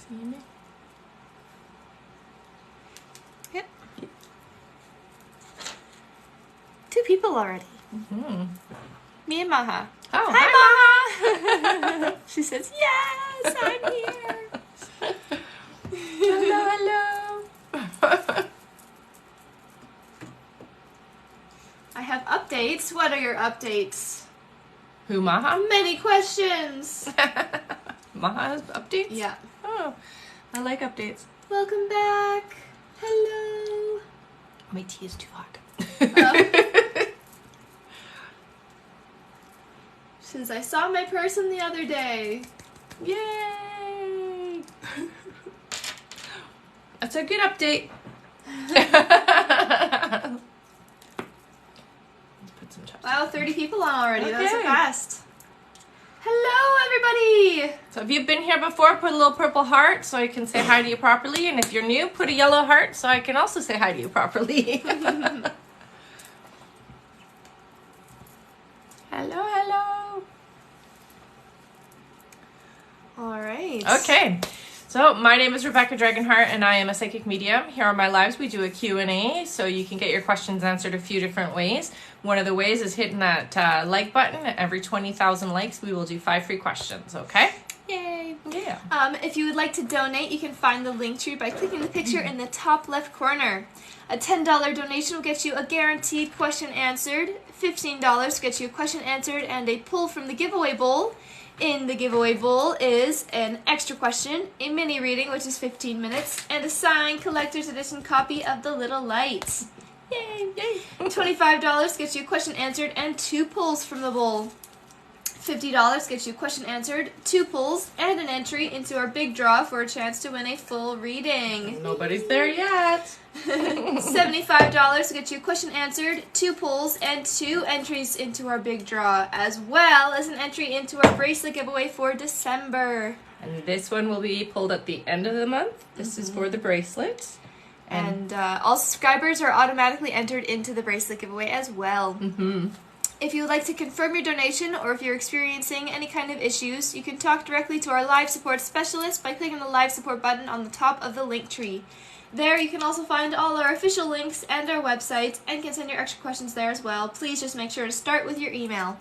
See me? Yep. 2 people already. Me and Maha. Oh, Hi, Maha. She says, yes, I'm here. hello. I have updates. What are your updates? Who, Maha? Many questions. Maha has updates? Yeah. Oh, I like updates. Welcome back. Hello. My tea is too hot. Since I saw my person the other day. Yay! That's a good update. Wow, 30 people on already. That was so Okay. fast. Hello, everybody. So if you've been here before, put a little purple heart so I can say hi to you properly. And if you're new, put a yellow heart so I can also say hi to you properly. Hello, hello. All right. Okay. So my name is Rebecca Dragonheart and I am a psychic medium. Here on my lives we do a Q&A so you can get your questions answered a few different ways. One of the ways is hitting that like button. Every 20,000 likes we will do 5 free questions, okay? Yay. Yeah. If you would like to donate, you can find the link tree by clicking the picture in the top left corner. A $10 donation will get you a guaranteed question answered. $15 gets you a question answered and a pull from the giveaway bowl. In the giveaway bowl is an extra question, a mini reading, which is 15 minutes, and a signed collector's edition copy of The Little Lights. Yay! Yay. $25 gets you a question answered and 2 pulls from the bowl. $50 gets you a question answered, 2 pulls, and an entry into our big draw for a chance to win a full reading. Nobody's there yet. $75 gets you a question answered, 2 pulls, and 2 entries into our big draw, as well as an entry into our bracelet giveaway for December. And this one will be pulled at the end of the month. This is for the bracelet. And all subscribers are automatically entered into the bracelet giveaway as well. If you would like to confirm your donation or if you're experiencing any kind of issues, you can talk directly to our live support specialist by clicking the live support button on the top of the link tree. There you can also find all our official links and our website and can send your extra questions there as well. Please just make sure to start with your email.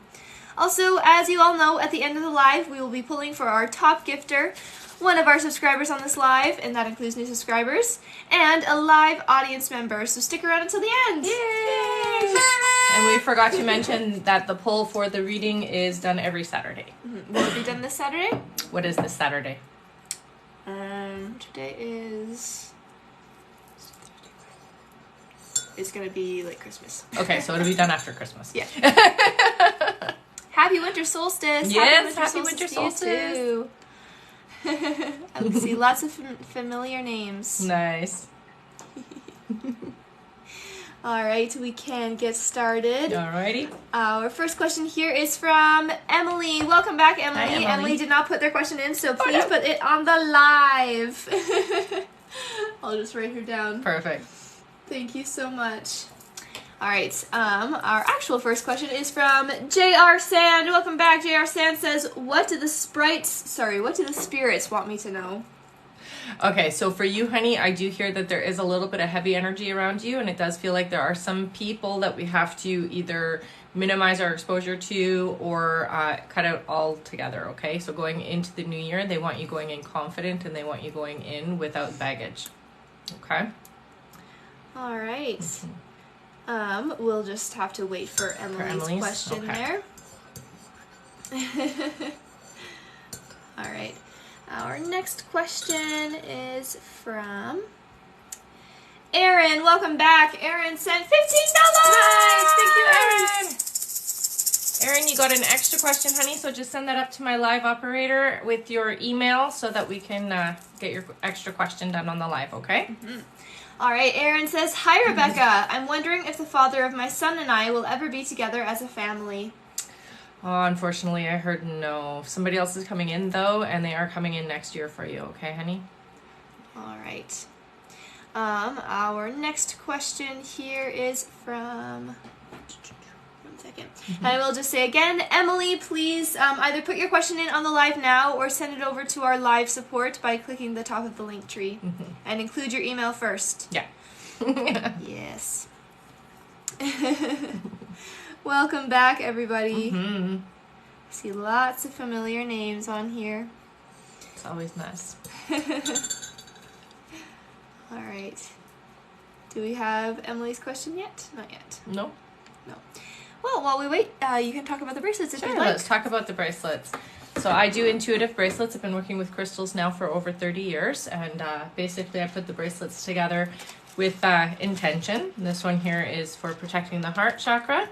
Also, as you all know, at the end of the live, we will be pulling for our top gifter, one of our subscribers on this live, and that includes new subscribers, and a live audience member. So stick around until the end. Yay! And we forgot to mention that the poll for the reading is done every Saturday. Will it be done this Saturday? What is this Saturday? Today is... It's gonna be like Christmas. Okay, so it'll be done after Christmas. Yeah. Happy winter solstice. Yes, happy happy winter to you too. I can see lots of familiar names. Nice. All right, we can get started. Alrighty. Our first question here is from Emily. Welcome back, Emily. Hi, Emily. Emily did not put their question in, so please put it on the live. I'll just write her down. Perfect. Thank you so much. All right, our actual first question is from J.R. Sand. Welcome back. J.R. Sand says, what do the spirits want me to know? Okay, so for you, honey, I do hear that there is a little bit of heavy energy around you, and it does feel like there are some people that we have to either minimize our exposure to or cut out altogether, okay? So going into the new year, they want you going in confident, and they want you going in without baggage, okay? All right. We'll just have to wait for Emily's question there. All right. Our next question is from Erin. Welcome back. Erin sent $15. Nice! Thank you, Erin! Erin, you got an extra question, honey, so just send that up to my live operator with your email so that we can get your extra question done on the live, okay? All right, Erin says, hi, Rebecca. I'm wondering if the father of my son and I will ever be together as a family. Oh, unfortunately, I heard no. Somebody else is coming in, though, and they are coming in next year for you, okay, honey? All right. Our next question here is from... One second. second. And I will just say again, Emily, please either put your question in on the live now or send it over to our live support by clicking the top of the link tree. And include your email first. Yeah. Yes. Welcome back, everybody. I see lots of familiar names on here. It's always nice. All right. Do we have Emily's question yet? Not yet. No. No. Well, while we wait, you can talk about the bracelets if Sure, you'd like. let's talk about the bracelets. So I do intuitive bracelets. I've been working with crystals now for over 30 years. And basically I put the bracelets together with intention. This one here is for protecting the heart chakra.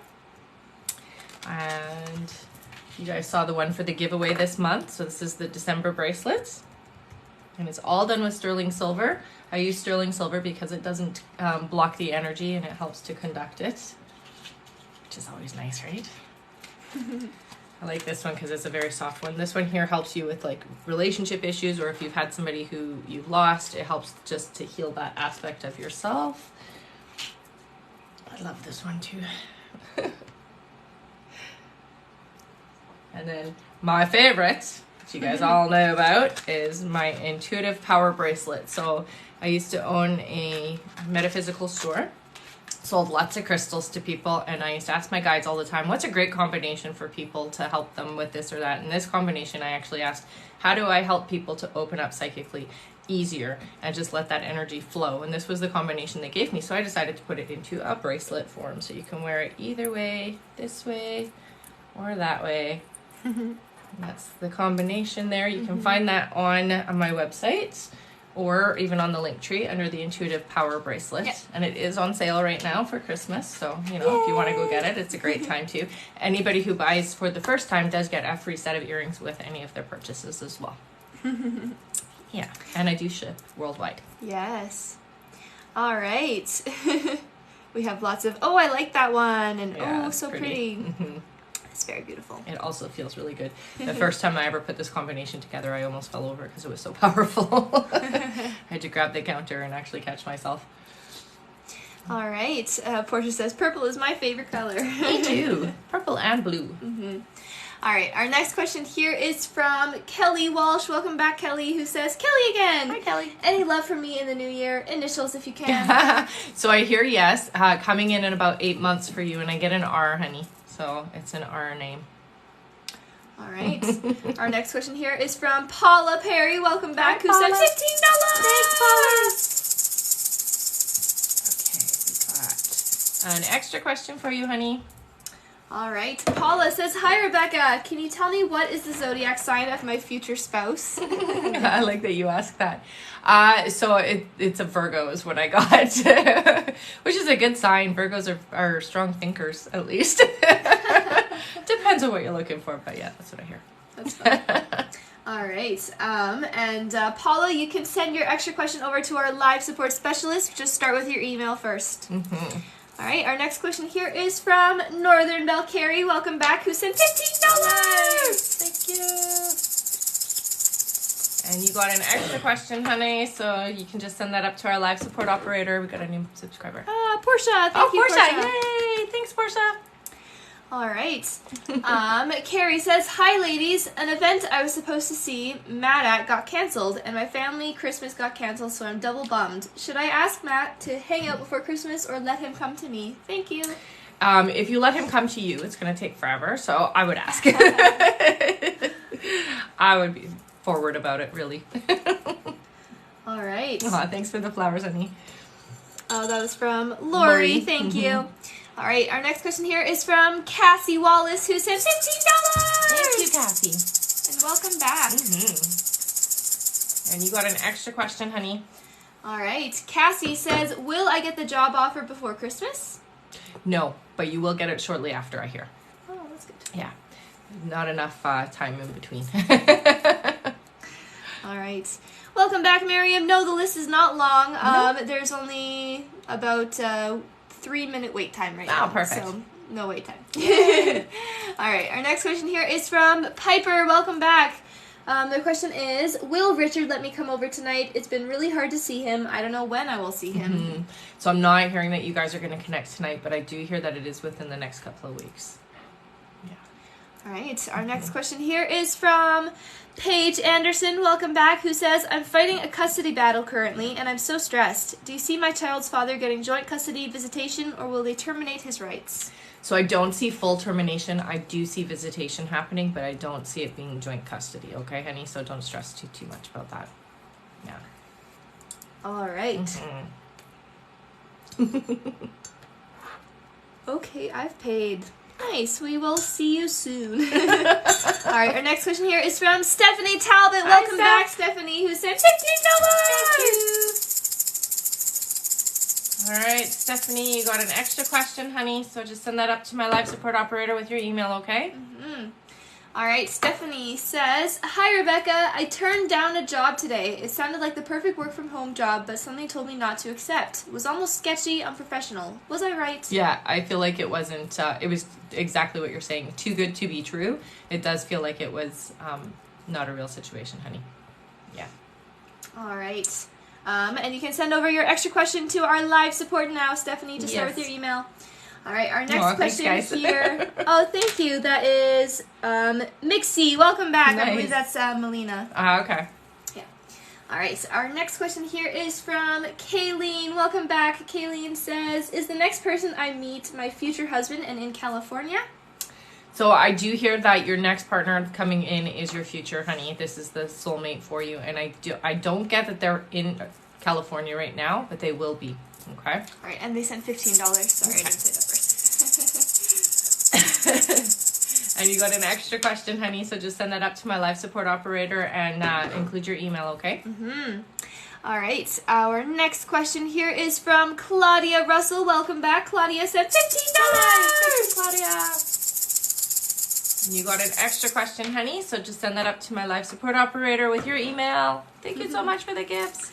And you guys saw the one for the giveaway this month. So this is the December bracelets. And it's all done with sterling silver. I use sterling silver because it doesn't block the energy and it helps to conduct it, which is always nice, right? I like this one because it's a very soft one. This one here helps you with like relationship issues, or if you've had somebody who you've lost, it helps just to heal that aspect of yourself. I love this one too. And then my favorite, which you guys all know about, is my intuitive power bracelet. So I used to own a metaphysical store, sold lots of crystals to people, and I used to ask my guides all the time, what's a great combination for people to help them with this or that? And this combination, I actually asked, how do I help people to open up psychically easier and just let that energy flow? And this was the combination they gave me, so I decided to put it into a bracelet form, so you can wear it either way, this way or that way. That's the combination there. You can find that on my website or even on the link tree under the Intuitive Power Bracelet. Yep. And it is on sale right now for Christmas. So, you know, if you want to go get it, it's a great time too. Anybody who buys for the first time does get a free set of earrings with any of their purchases as well. Yeah. And I do ship worldwide. Yes. All right. We have lots of, oh, I like that one. And Yeah, oh, so pretty. It's very beautiful. It also feels really good. The first time I ever put this combination together, I almost fell over because it was so powerful. I had to grab the counter and actually catch myself. All right. Portia says, purple is my favorite color. Me too. Purple and blue. All right. Our next question here is from Kelly Walsh. Welcome back, Kelly, who says, Kelly again. Hi, Kelly. Any love for me in the new year? Initials if you can. So I hear yes. Coming in about 8 months for you, and I get an R, honey. So it's an R name. All right. Our next question here is from Paula Perry. Welcome back. Hi, who Paula. said $15. Thanks, Paula. Okay, we got an extra question for you, honey. All right. Paula says, hi, Rebecca. Can you tell me what is the zodiac sign of my future spouse? I like that you asked that. So it's a Virgo is what I got, which is a good sign. Virgos are strong thinkers, at least. Depends on what you're looking for, but yeah, that's what I hear. That's fun. All right. And Paula, you can send your extra question over to our live support specialist. Just start with your email first. All right. Our next question here is from Northern Bell Carey. Welcome back. Who sent $15? Thank you. And you got an extra question, honey, so you can just send that up to our live support operator. We got a new subscriber. Portia. Thank you, Portia. Yay! Thanks, Portia. All right. Carrie says, hi, ladies. An event I was supposed to see Matt at got canceled, and my family Christmas got canceled, so I'm double bummed. Should I ask Matt to hang out before Christmas or let him come to me? Thank you. If you let him come to you, it's going to take forever, so I would ask. I would be forward about it, really. All right. Aw, thanks for the flowers, honey. Oh, that was from Lori. Thank you. All right, our next question here is from Cassie Wallace, who sent $15. Thank you, Cassie. And welcome back. And you got an extra question, honey. All right. Cassie says, will I get the job offer before Christmas? No, but you will get it shortly after, I hear. Oh, that's good. Yeah. Not enough time in between. All right. Welcome back, Miriam. No, the list is not long. No. There's only about 3-minute wait time right now. Oh, perfect. So no wait time. All right. Our next question here is from Piper. Welcome back. The question is, will Richard let me come over tonight? It's been really hard to see him. I don't know when I will see him. So I'm not hearing that you guys are going to connect tonight, but I do hear that it is within the next couple of weeks. All right, our next question here is from Paige Anderson, welcome back, who says, I'm fighting a custody battle currently, and I'm so stressed. Do you see my child's father getting joint custody visitation, or will they terminate his rights? So I don't see full termination. I do see visitation happening, but I don't see it being joint custody. Okay, honey? So don't stress too much about that. Yeah. All right. Okay, I've paid. Nice. We will see you soon. All right, our next question here is from Stephanie Talbot. Welcome back, Stephanie, who said $15. Thank you. All right, Stephanie, you got an extra question, honey. So just send that up to my live support operator with your email, okay? All right, Stephanie says, hi, Rebecca. I turned down a job today. It sounded like the perfect work from home job, but something told me not to accept. It was almost sketchy, unprofessional. Was I right? Yeah, I feel like it wasn't, it was exactly what you're saying. Too good to be true. It does feel like it was not a real situation, honey. Yeah. All right. And you can send over your extra question to our live support now, Stephanie. Just start with your email. All right, our next question here. Oh, thank you. That is Mixie. Welcome back. Nice. I believe that's Melina. Okay. Yeah. All right, so our next question here is from Kayleen. Welcome back. Kayleen says, is the next person I meet my future husband and in California? So I do hear that your next partner coming in is your future, honey. This is the soulmate for you. And I don't get that they're in California right now, but they will be. Okay. All right, and they sent $15. Sorry, I didn't say that first. And you got an extra question, honey, so just send that up to my live support operator and include your email, okay? All right, our next question here is from Claudia Russell. Welcome back. Claudia said $15. Thank you, Claudia. And you got an extra question, honey, so just send that up to my live support operator with your email. Thank you so much for the gifts.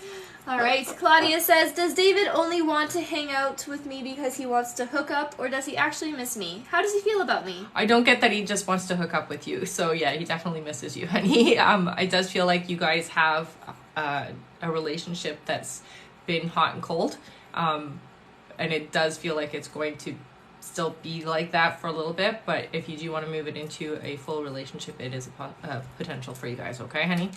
All right, Claudia says, does David only want to hang out with me because he wants to hook up, or does he actually miss me? How does he feel about me? I don't get that he just wants to hook up with you. So yeah, he definitely misses you, honey. It does feel like you guys have a relationship that's been hot and cold. And it does feel like it's going to still be like that for a little bit. But if you do want to move it into a full relationship, it is a potential for you guys. Okay, honey?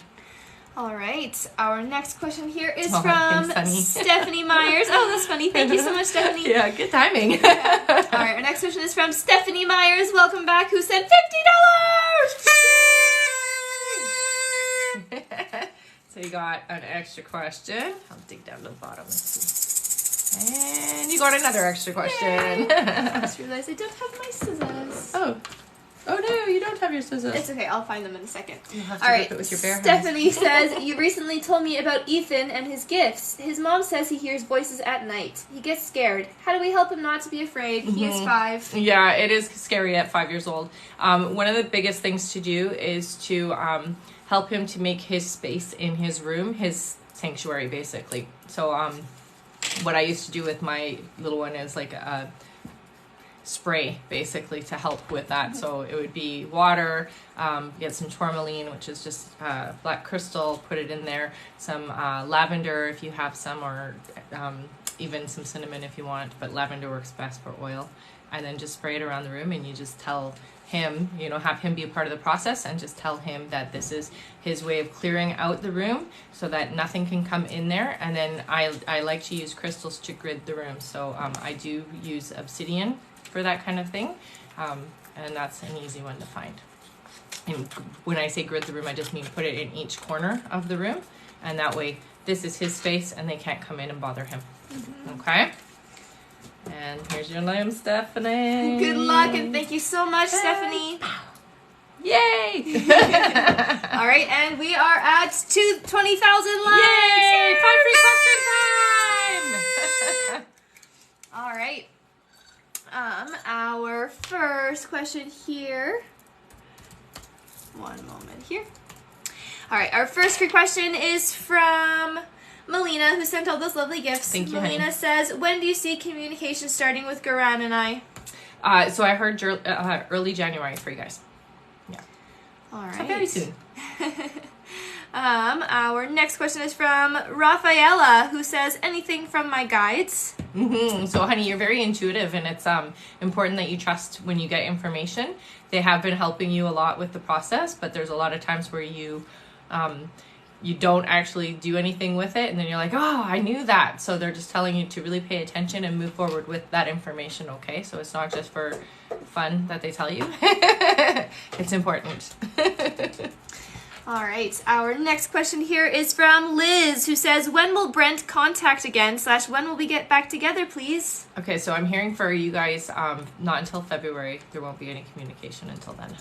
All right, our next question here is from thanks, Stephanie Myers. Oh, that's funny. Thank you so much, Stephanie. Yeah, good timing. All right, our next question is from Stephanie Myers. Welcome back, who said $50. So you got an extra question. I'll dig down to the bottom and see. And you got another extra question. I just realized I don't have my scissors. Oh no, you don't have your scissors. It's okay, I'll find them in a second. You'll have to All rip right, it with your bare hands. Stephanie says, you recently told me about Ethan and his gifts. His mom says he hears voices at night. He gets scared. How do we help him not to be afraid? He is 5. Yeah, it is scary at 5 years old. One of the biggest things to do is to help him to make his space in his room, his sanctuary, basically. So what I used to do with my little one is like a spray, basically, to help with that. So it would be water, get some tourmaline, which is just black crystal, put it in there, some lavender if you have some, or even some cinnamon if you want, but lavender works best for oil. And then just spray it around the room, and you just tell him, have him be a part of the process, and just tell him that this is his way of clearing out the room so that nothing can come in there. And then I like to use crystals to grid the room. So I do use obsidian for that kind of thing, and that's an easy one to find. And when I say grid the room, I just mean put it in each corner of the room, and that way this is his space and they can't come in and bother him. Okay? And here's your lamb, Stephanie. Good luck, and thank you so much, Stephanie. Yay! All right, and we are at 20,000 likes. Yay! 5 free question time! All right. Our first question here. One moment here. All right, our first free question is from Melina, who sent all those lovely gifts. Thank you, Melina honey. says, when do you see communication starting with Garan and I? So I heard early January for you guys. Yeah. All right. So very soon. Our next question is from Rafaela, who says, anything from my guides? So, honey, you're very intuitive, and it's important that you trust when you get information. They have been helping you a lot with the process, but there's a lot of times where you don't actually do anything with it, and then you're like, oh, I knew that. So they're just telling you to really pay attention and move forward with that information, okay? So it's not just for fun that they tell you. It's important. All right. Our next question here is from Liz, who says, when will Brent contact again / when will we get back together, please? Okay, so I'm hearing for you guys, not until February. There won't be any communication until then.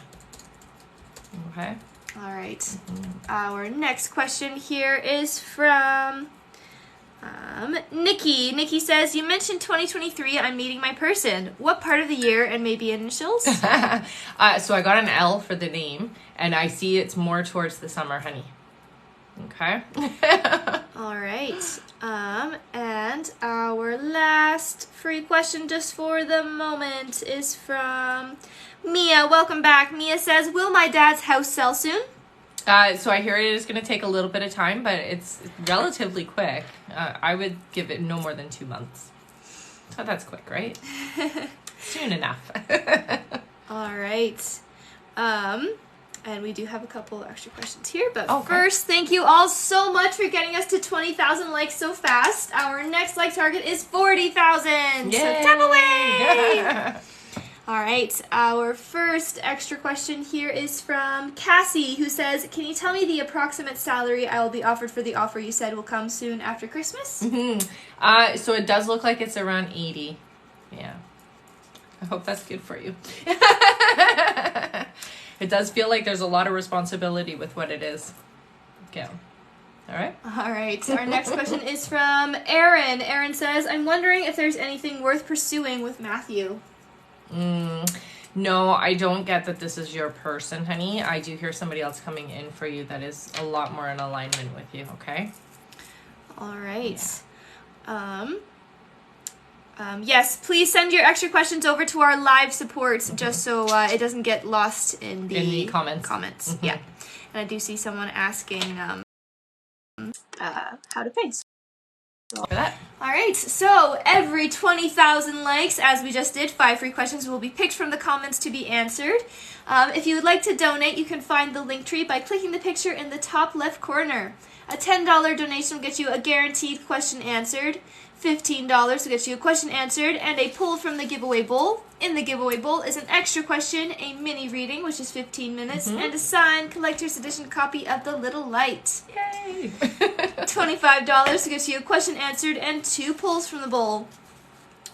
Okay? All right. Our next question here is from Nikki. Nikki says, you mentioned 2023, I'm meeting my person. What part of the year and maybe initials? So I got an L for the name, and I see it's more towards the summer, honey. Okay? All right. And our last free question just for the moment is from Mia. Welcome back. Mia says, will my dad's house sell soon? So I hear it is going to take a little bit of time, but it's relatively quick. I would give it no more than 2 months. So that's quick, right? Soon enough. All right. And we do have a couple extra questions here, but Okay. first, thank you all so much for getting us to 20,000 likes so fast. Our next like target is 40,000. So tap away! All right, our first extra question here is from Cassie, who says, can you tell me the approximate salary I will be offered for the offer you said will come soon after Christmas? So it does look like it's around 80. Yeah. I hope that's good for you. It does feel like there's a lot of responsibility with what it is. Okay. All right. All right. Our next question is from Erin. Erin says, I'm wondering if there's anything worth pursuing with Matthew. No, I don't get that this is your person, honey. I do hear somebody else coming in for you that is a lot more in alignment with you, okay? All right. Yeah. Yes, please send your extra questions over to our live support just so it doesn't get lost in the comments. Yeah. And I do see someone asking how to pay. For that. All right, so every 20,000 likes, as we just did, 5 free questions will be picked from the comments to be answered. If you would like to donate, you can find the link tree by clicking the picture in the top left corner. A $10 donation will get you a guaranteed question answered. $15 will get you a question answered and a pull from the giveaway bowl. In the giveaway bowl is an extra question, a mini reading, which is 15 minutes, and a signed collector's edition copy of The Little Light. Yay! $25 to get you a question answered and 2 pulls from the bowl.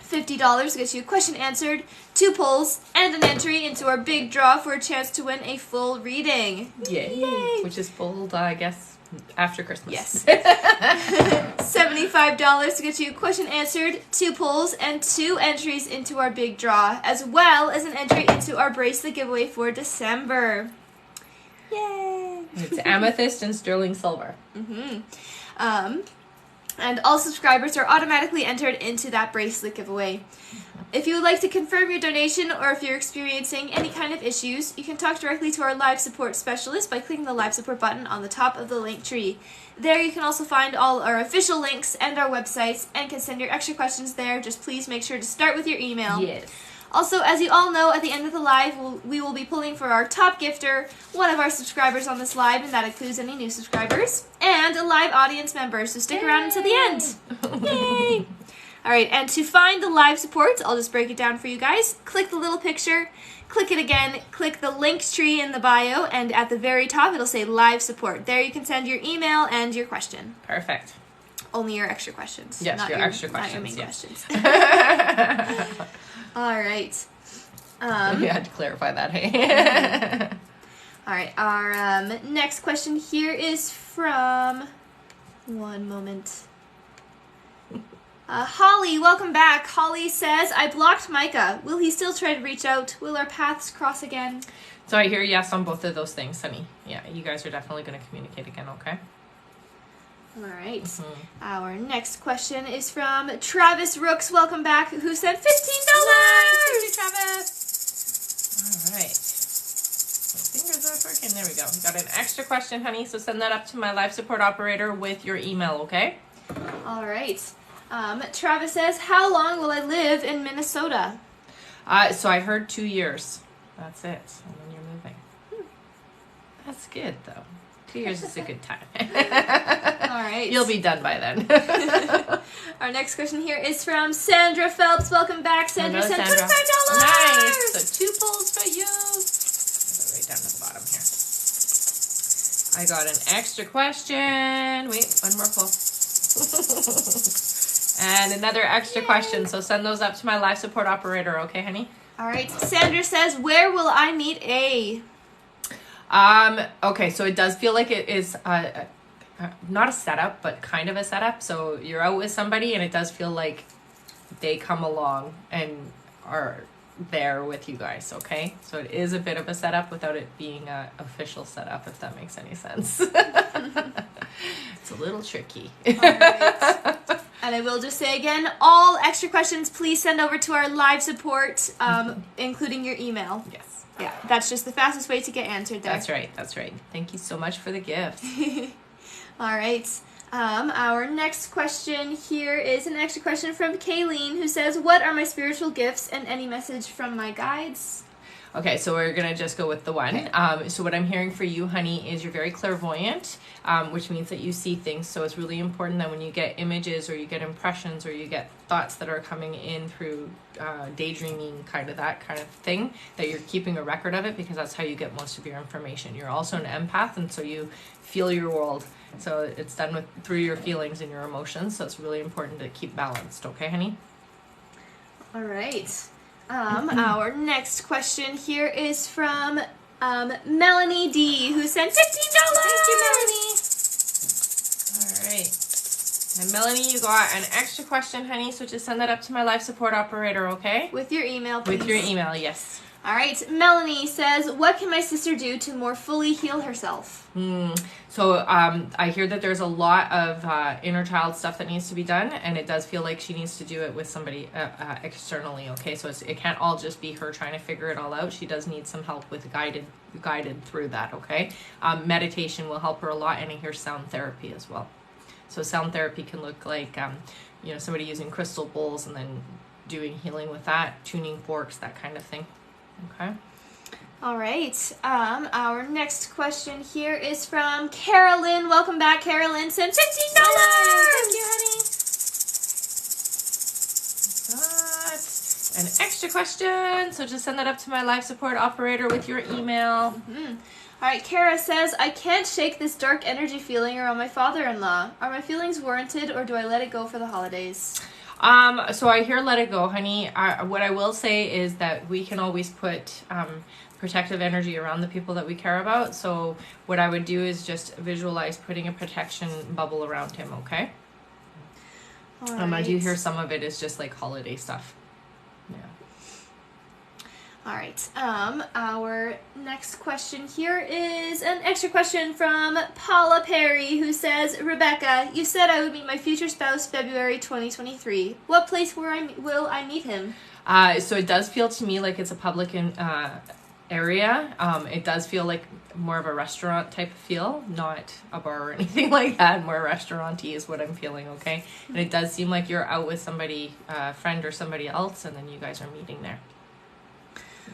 $50 to get you a question answered, 2 pulls, and an entry into our big draw for a chance to win a full reading. Yay! Which is pulled, I guess, after Christmas. Yes. $75 to get you a question answered, 2 pulls, and 2 entries into our big draw, as well as an entry into our bracelet giveaway for December. Yay! It's amethyst and sterling silver. And all subscribers are automatically entered into that bracelet giveaway. If you would like to confirm your donation or if you're experiencing any kind of issues, you can talk directly to our live support specialist by clicking the live support button on the top of the link tree. There you can also find all our official links and our websites and can send your extra questions there. Just please make sure to start with your email. Yes. Also, as you all know, at the end of the live, we will be pulling for our top gifter, one of our subscribers on this live, and that includes any new subscribers, and a live audience member, so stick around until the end. Yay! All right, and to find the live support, I'll just break it down for you guys. Click the little picture, click it again, click the link tree in the bio, and at the very top, it'll say live support. There you can send your email and your question. Perfect. Only your extra questions. Yes, not your extra questions. Not your main Yes. questions. All right. You had to clarify that, hey? All right, our next question here is from, one moment. Holly, welcome back. Holly says, I blocked Micah. Will he still try to reach out? Will our paths cross again? So I hear yes on both of those things, honey. Yeah, you guys are definitely going to communicate again, okay? All right. Our next question is from Travis Rooks. Welcome back. Who sent $15? Thank you, Travis. All right. Fingers aren't working. There we go. We got an extra question, honey. So send that up to my live support operator with your email, okay? All right. Travis says, how long will I live in Minnesota? So I heard 2 years. That's it. And then you're moving. That's good, though. 2 years is a good time. All right. You'll be done by then. Our next question here is from Sandra Phelps. Welcome back, Sandra. Hello, Sent Sandra. $25. Nice. So 2 pulls for you. Go right down to the bottom here. I got an extra question. Wait, one more pull. And another extra question. So send those up to my live support operator, okay, honey? All right. Sandra says, where will I meet A? Okay, so it does feel like it is not a setup, but kind of a setup. So you're out with somebody and it does feel like they come along and are there with you guys, okay? So it is a bit of a setup without it being an official setup, if that makes any sense. It's a little tricky. All right. And I will just say again, all extra questions, please send over to our live support, including your email. Yes. Yeah, that's just the fastest way to get answered there. That's right. That's right. Thank you so much for the gift. All right. Our next question here is an extra question from Kayleen, who says, what are my spiritual gifts and any message from my guides? Okay, so we're going to just go with the one. So what I'm hearing for you, honey, is you're very clairvoyant, which means that you see things. So it's really important that when you get images or you get impressions or you get thoughts that are coming in through daydreaming, kind of that kind of thing, that you're keeping a record of it, because that's how you get most of your information. You're also an empath, and so you feel your world. So it's done through your feelings and your emotions. So it's really important to keep balanced. Okay, honey? All right. Our next question here is from Melanie D, who sent $15. Thank you, Melanie. All right. And Melanie, you got an extra question, honey, so just send that up to my live support operator, okay? With your email, please. With your email, yes. All right. Melanie says, what can my sister do to more fully heal herself? So I hear that there's a lot of inner child stuff that needs to be done, and it does feel like she needs to do it with somebody externally, okay? So it can't all just be her trying to figure it all out. She does need some help with guided through that, okay? Meditation will help her a lot, and I hear sound therapy as well. So sound therapy can look like, somebody using crystal bowls and then doing healing with that, tuning forks, that kind of thing, okay? All right. Our next question here is from Carolyn. Welcome back, Carolyn. Sent $15. Thank you, honey. Got an extra question, so just send that up to my live support operator with your email. All right. Kara says, I can't shake this dark energy feeling around my father-in-law. Are my feelings warranted, or do I let it go for the holidays? So I hear let it go, honey. What I will say is that we can always put protective energy around the people that we care about. So what I would do is just visualize putting a protection bubble around him, okay? All right. I do hear some of it is just like holiday stuff. Yeah. All right. Our next question here is an extra question from Paula Perry, who says, Rebecca, you said I would meet my future spouse February 2023. What place will I meet him? So it does feel to me like it's a public area. It does feel like more of a restaurant type of feel, not a bar or anything like that. More restaurant-y is what I'm feeling, okay? And it does seem like you're out with somebody, a friend or somebody else, and then you guys are meeting there.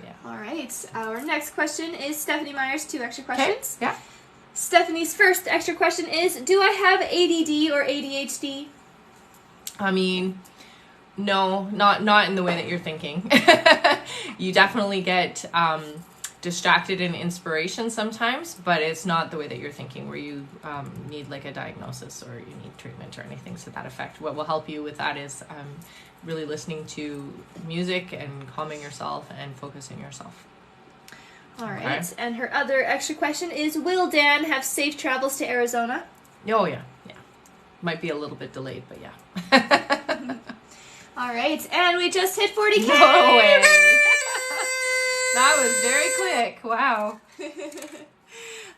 Yeah. All right. Our next question is Stephanie Myers, 2 extra questions. Okay. Yeah. Stephanie's first extra question is, do I have ADD or ADHD? I mean, no, not in the way that you're thinking. You definitely get distracted in inspiration sometimes, but it's not the way that you're thinking, where you need like a diagnosis or you need treatment or anything to that effect. What will help you with that is really listening to music and calming yourself and focusing yourself. All right. Okay. And her other extra question is, will Dan have safe travels to Arizona? Oh, yeah. Might be a little bit delayed, but yeah. All right. And we just hit 40K. No way. That was very quick. Wow.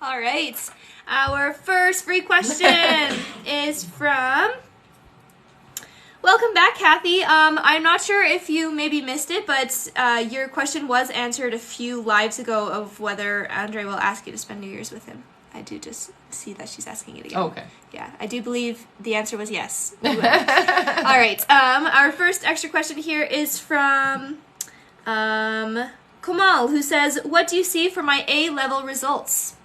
All right. Our first free question is from... Welcome back, Kathy. I'm not sure if you maybe missed it, but your question was answered a few lives ago of whether Andre will ask you to spend New Year's with him. I do just see that she's asking it again. Oh, okay. Yeah, I do believe the answer was yes. All right. Our first extra question here is from Komal, who says, "What do you see for my A-level results?"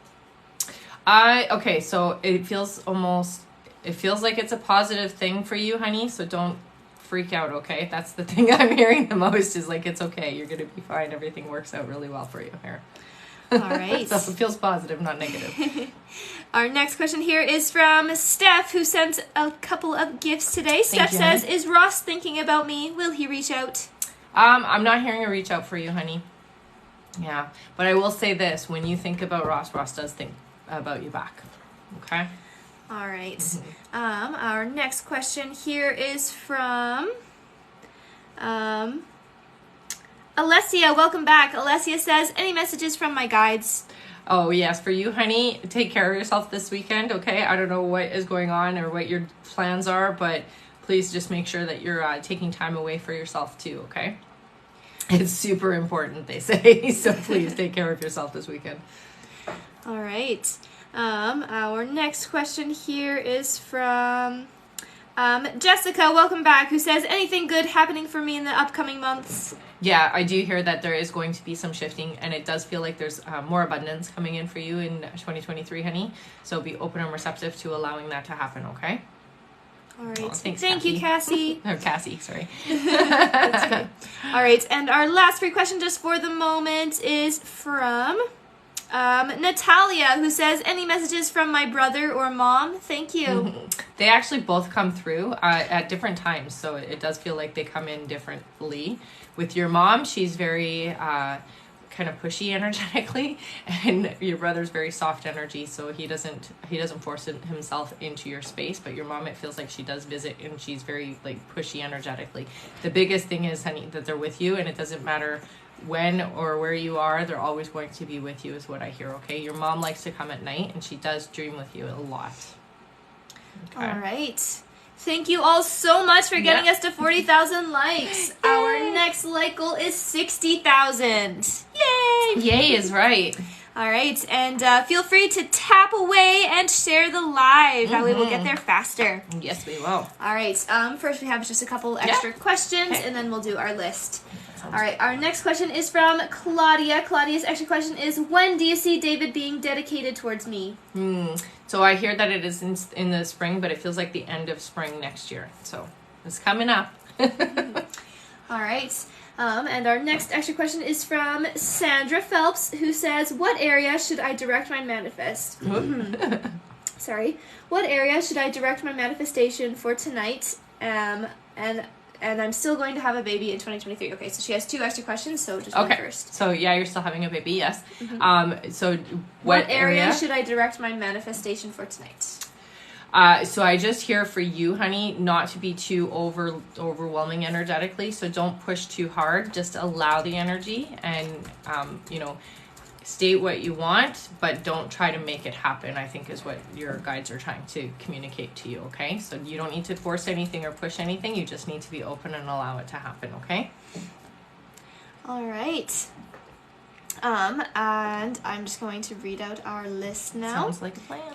Okay, so it feels like it's a positive thing for you, honey, so don't freak out, okay? That's the thing I'm hearing the most is like, it's okay, you're going to be fine, everything works out really well for you here. All right. So it feels positive, not negative. Our next question here is from Steph, who sent a couple of gifts today. Steph says, "Is Ross thinking about me? Will he reach out?" I'm not hearing a reach out for you, honey. Yeah, but I will say this, when you think about Ross, Ross does think about you back, okay? All right. Our next question here is from Alessia. Welcome back. Alessia says, "Any messages from my guides?" Oh, yes. For you, honey, take care of yourself this weekend, okay? I don't know what is going on or what your plans are, but please just make sure that you're taking time away for yourself too, okay? It's super important, they say. So please take care of yourself this weekend. All right. Our next question here is from Jessica. Welcome back. Who says, "Anything good happening for me in the upcoming months?" Yeah, I do hear that there is going to be some shifting, and it does feel like there's more abundance coming in for you in 2023, honey. So be open and receptive to allowing that to happen, okay? All right. Oh, thanks, Thank you, Cassie. Or Cassie, sorry. That's good. All right, and our last free question just for the moment is from Natalia, who says, "Any messages from my brother or mom? Thank you." They actually both come through at different times, so it does feel like they come in differently. With your mom, she's very kind of pushy energetically, and your brother's very soft energy, so he doesn't force himself into your space. But your mom, it feels like she does visit, and she's very like pushy energetically. The biggest thing is, honey, that they're with you, and it doesn't matter when or where you are, they're always going to be with you is what I hear, okay? Your mom likes to come at night, and she does dream with you a lot. Okay. All right. Thank you all so much for getting us to 40,000 likes. Our next like goal is 60,000. Yay! Yay is right. All right, and feel free to tap away and share the live. That way we'll get there faster. Yes, we will. All right, first we have just a couple extra questions, and then we'll do our list. All right, our next question is from Claudia. Claudia's extra question is, "When do you see David being dedicated towards me?" So I hear that it is in the spring, but it feels like the end of spring next year. So it's coming up. All right. And our next extra question is from Sandra Phelps, who says, "What area should I direct my manifest?" Sorry. "What area should I direct my manifestation for tonight? And I'm still going to have a baby in 2023. Okay, so she has two extra questions, so just one first. So yeah, you're still having a baby, yes. So what area should I direct my manifestation for tonight? So I just hear for you, honey, not to be too overwhelming energetically. So don't push too hard. Just allow the energy and, state what you want, but don't try to make it happen, I think is what your guides are trying to communicate to you, okay? So you don't need to force anything or push anything. You just need to be open and allow it to happen, okay? All right. And I'm just going to read out our list now. Sounds like a plan.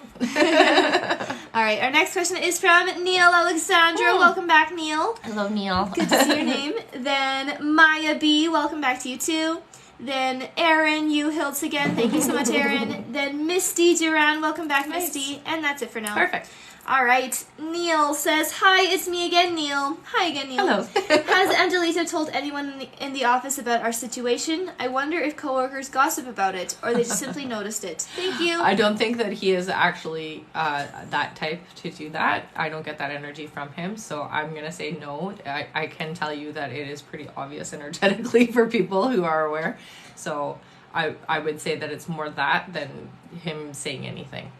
All right, our next question is from Neil Alexandra. Welcome back, Neil. Hello, Neil. Good to see your name. Then Maya B, welcome back to you too. Then Erin U. Hiltz again. Thank you so much, Erin. Then Misty Duran. Welcome back, Misty. And that's it for now. Perfect. All right. Neil says, "Hi, it's me again, Neil." Hi again, Neil. Hello. Has Angelita told anyone in the office about our situation? I wonder if coworkers gossip about it, or they just simply noticed it. Thank you. I don't think that he is actually that type to do that. I don't get that energy from him, so I'm going to say no. I can tell you that it is pretty obvious energetically for people who are aware. So I would say that it's more that than him saying anything.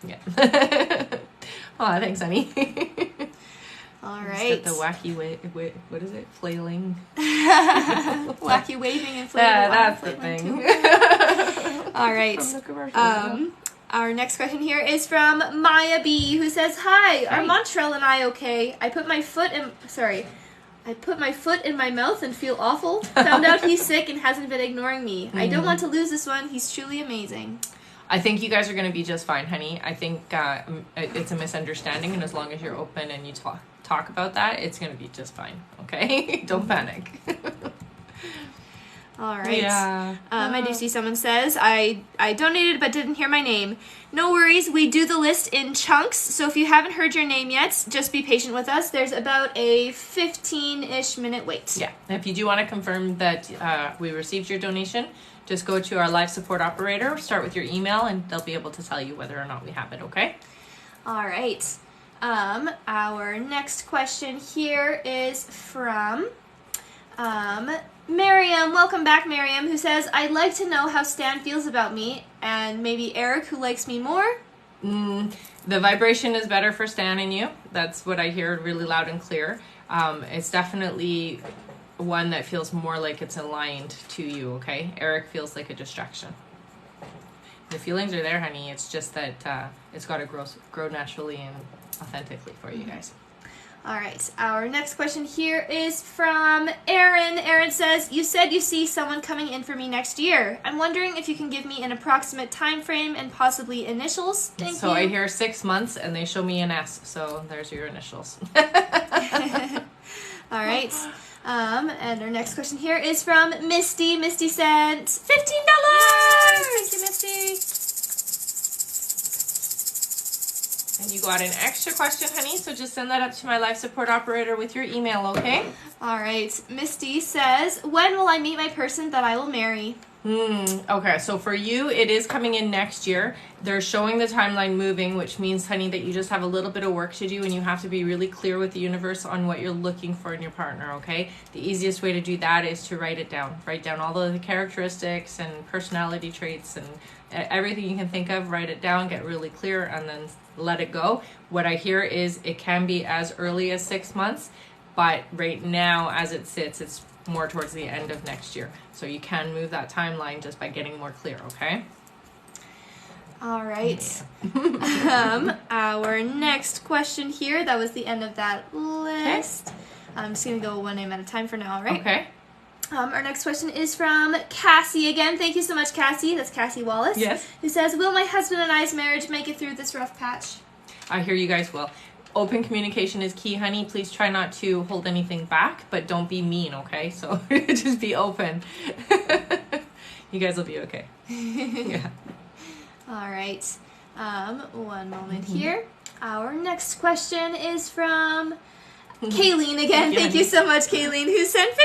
Yeah. Oh, thanks, honey. All right. The wacky what is it? Flailing. Wacky waving and flailing. Yeah, that's the thing. All right. From the commercial. Our next question here is from Maya B, who says, "Hi, are Montreal and I okay? I put my foot in my mouth and feel awful. Found out he's sick and hasn't been ignoring me. I don't want to lose this one. He's truly amazing." I think you guys are going to be just fine, honey. I think it's a misunderstanding, and as long as you're open and you talk about that, it's going to be just fine, okay? Don't panic. All right. Yeah. I do see someone says, I donated but didn't hear my name. No worries. We do the list in chunks. So if you haven't heard your name yet, just be patient with us. There's about a 15-ish minute wait. Yeah. If you do want to confirm that we received your donation, just go to our live support operator, start with your email, and they'll be able to tell you whether or not we have it, okay? All right. Our next question here is from Miriam. Welcome back, Miriam, who says, "I'd like to know how Stan feels about me, and maybe Eric, who likes me more." The vibration is better for Stan and you. That's what I hear really loud and clear. It's definitely one that feels more like it's aligned to you, okay? Eric feels like a distraction. The feelings are there, honey. It's just that it's got to grow naturally and authentically for you guys. All right. Our next question here is from Erin. Erin says, "You said you see someone coming in for me next year. I'm wondering if you can give me an approximate time frame and possibly initials. Thank you." So I hear 6 months, and they show me an S. So there's your initials. All right. And our next question here is from Misty. Misty sent $15. Thank you, Misty. And you got an extra question, honey, so just send that up to my live support operator with your email, okay? All right. Misty says, "When will I meet my person that I will marry?" Okay, so for you, it is coming in next year. They're showing the timeline moving, which means, honey, that you just have a little bit of work to do, and you have to be really clear with the universe on what you're looking for in your partner, okay? The easiest way to do that is to write it down. Write down all of the characteristics and personality traits and everything you can think of. Write it down, get really clear, and then let it go. What I hear is it can be as early as 6 months, but right now, as it sits, it's more towards the end of next year. So you can move that timeline just by getting more clear, okay? All right. Yeah. Our next question here, that was the end of that list. Okay. I'm just going to go one name at a time for now, all right? Okay. Our next question is from Cassie again. Thank you so much, Cassie. That's Cassie Wallace. Yes. Who says, "Will my husband and I's marriage make it through this rough patch?" I hear you guys will. Open communication is key, honey. Please try not to hold anything back, but don't be mean, okay? So just be open. You guys will be okay. Yeah. All right. One moment here. Our next question is from Kayleen again. Thank you so much, Kayleen, who sent $15.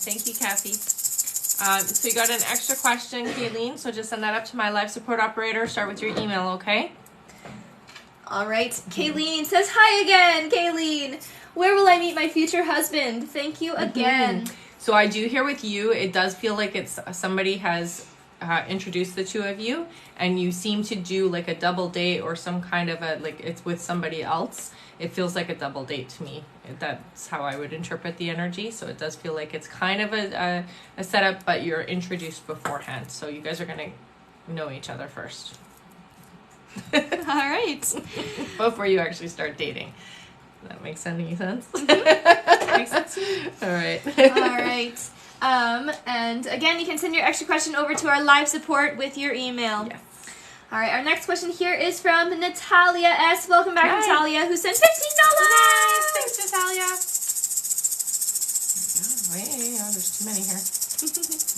Thank you, Kathy. So you got an extra question, Kayleen. So just send that up to my live support operator. Start with your email, okay? All right. Kayleen says, "Hi again, Kayleen. Where will I meet my future husband? Thank you again." So I do hear with you, it does feel like it's somebody has introduced the two of you, and you seem to do like a double date or some kind of a, like it's with somebody else. It feels like a double date to me. That's how I would interpret the energy. So it does feel like it's kind of a setup, but you're introduced beforehand. So you guys are going to know each other first. All right. Before you actually start dating. That makes any sense? Makes sense. All right. All right. And again, you can send your extra question over to our live support with your email. Yes. All right. Our next question here is from Natalia S. Welcome back, Natalia, who sent $15. Nice. Thanks, Natalia. Oh, wait, there's too many here.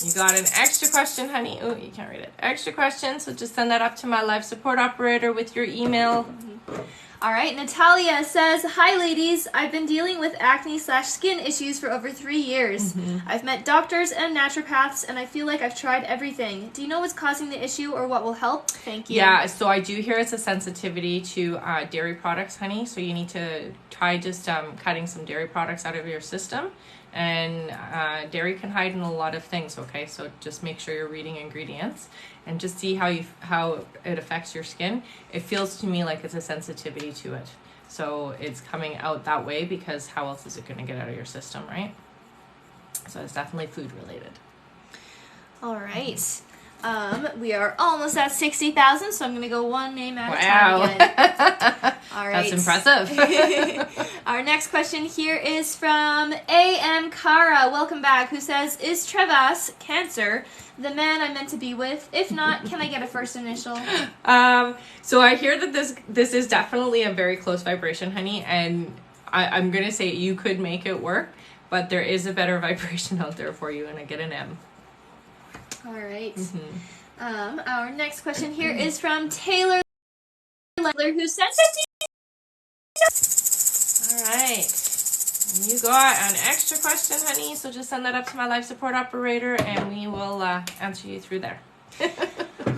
You got an extra question, honey. Oh, you can't read it. Extra question, so just send that up to my live support operator with your email. All right, Natalia says, "Hi, ladies. I've been dealing with acne/skin issues for over 3 years. I've met doctors and naturopaths, and I feel like I've tried everything. Do you know what's causing the issue or what will help? Thank you." Yeah, so I do hear it's a sensitivity to dairy products, honey. So you need to try just cutting some dairy products out of your system. And dairy can hide in a lot of things, okay? So just make sure you're reading ingredients and just see how it affects your skin. It feels to me like it's a sensitivity to it. So it's coming out that way because how else is it going to get out of your system, right? So it's definitely food related. All right. We are almost at 60,000, so I'm going to go one name at a time again. All right. That's impressive. Our next question here is from A.M. Kara. Welcome back. Who says, is Trevas, Cancer, the man I'm meant to be with? If not, can I get a first initial? So I hear that this is definitely a very close vibration, honey, and I'm going to say you could make it work, but there is a better vibration out there for you, and I get an M. All right. Our next question here is from Taylor, who sent 50. All right. And you got an extra question, honey, so just send that up to my life support operator, and we will answer you through there.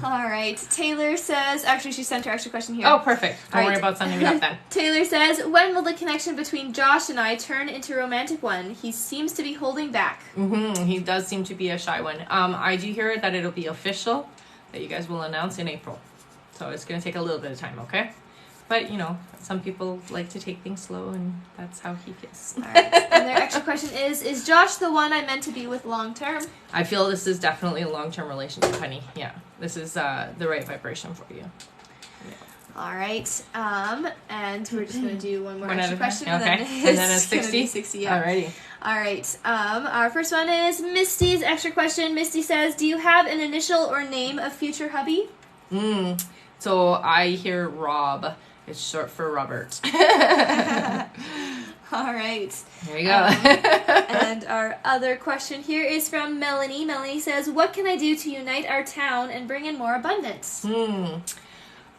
All right. Taylor says, actually, she sent her extra question here. Oh, perfect. Don't worry about sending it up then. Taylor says, when will the connection between Josh and I turn into a romantic one? He seems to be holding back. He does seem to be a shy one. I do hear that it'll be official, that you guys will announce in April. So it's going to take a little bit of time, okay? But, you know, some people like to take things slow, and that's how he is. All right. And their extra question is Josh the one I meant to be with long term? I feel this is definitely a long-term relationship, honey. Yeah. This is the right vibration for you. Yeah. All right. And we're just going to do one more extra question. Okay. And then it's 60? 60, yeah. Alrighty. All right. Our first one is Misty's extra question. Misty says, do you have an initial or name of future hubby? So I hear Rob. It's short for Robert. All right. There you go. And our other question here is from Melanie. Melanie says, what can I do to unite our town and bring in more abundance?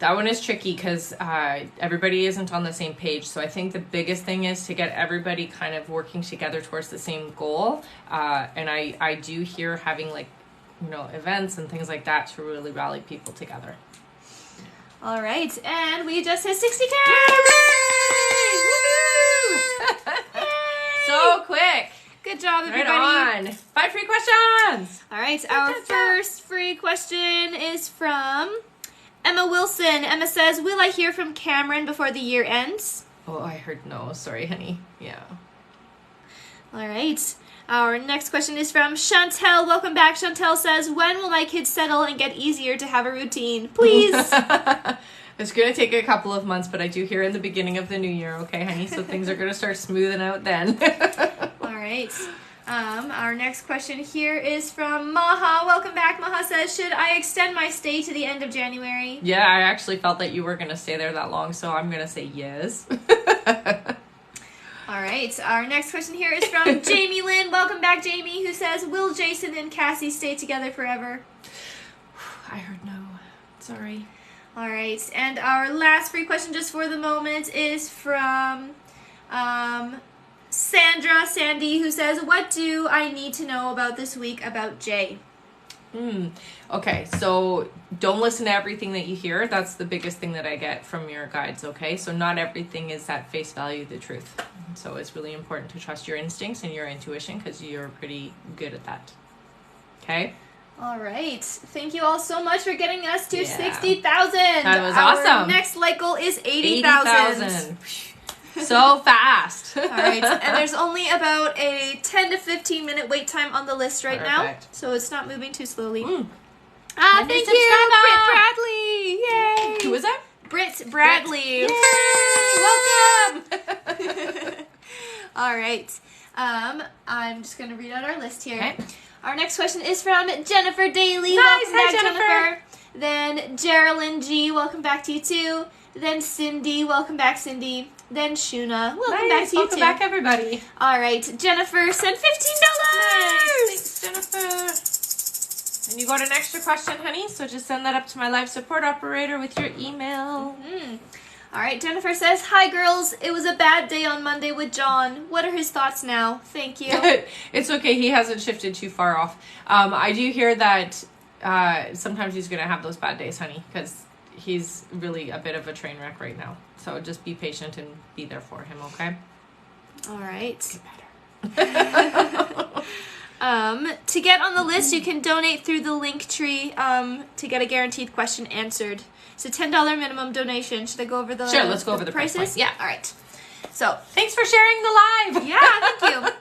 That one is tricky because everybody isn't on the same page. So I think the biggest thing is to get everybody kind of working together towards the same goal. And I do hear having, like, you know, events and things like that to really rally people together. All right, and we just hit 60K! Yay! So quick. Good job, everybody. Right on. 5 free questions. All right, our first free question is from Emma Wilson. Emma says, will I hear from Cameron before the year ends? Oh, I heard no. Sorry, honey. Yeah. All right. Our next question is from Chantel. Welcome back. Chantel says, when will my kids settle and get easier to have a routine? Please. It's going to take a couple of months, but I do hear in the beginning of the new year, okay, honey? So things are going to start smoothing out then. All right. Our next question here is from Maha. Welcome back. Maha says, should I extend my stay to the end of January? Yeah, I actually felt that you were going to stay there that long, so I'm going to say yes. All right, our next question here is from Jamie Lynn. Welcome back, Jamie, who says, will Jason and Cassie stay together forever? I heard no. Sorry. All right, and our last free question just for the moment is from Sandy, who says, what do I need to know about this week about Jay? Okay, so don't listen to everything that you hear. That's the biggest thing that I get from your guides, okay? So not everything is at face value the truth. So it's really important to trust your instincts and your intuition because you're pretty good at that. Okay? All right. Thank you all so much for getting us to 60,000. That was awesome. Our next light goal is 80,000. So fast. All right, and there's only about a 10 to 15 minute wait time on the list right now, so it's not moving too slowly. Thank you, Britt Bradley! Yay! Who is that? Britt Bradley. Yay! Welcome! All right, I'm just going to read out our list here. Okay. Our next question is from Jennifer Daly. Nice. Welcome back, Jennifer. Then Geraldine G. Welcome back to you too. Then Cindy. Welcome back, Cindy. Then Shuna. Welcome back to you Welcome back, everybody. All right, Jennifer sent $15. Nice. Thanks, Jennifer. And you got an extra question, honey, so just send that up to my live support operator with your email. All right, Jennifer says, hi, girls. It was a bad day on Monday with John. What are his thoughts now? Thank you. It's okay. He hasn't shifted too far off. I do hear that sometimes he's going to have those bad days, honey, because he's really a bit of a train wreck right now. So just be patient and be there for him, okay? All right. Get better. To get on the list, you can donate through the link tree to get a guaranteed question answered. It's a $10 minimum donation. Should I go over the Sure, let's go over the prices? price point. Yeah, all right. So, thanks for sharing the live. yeah, thank you.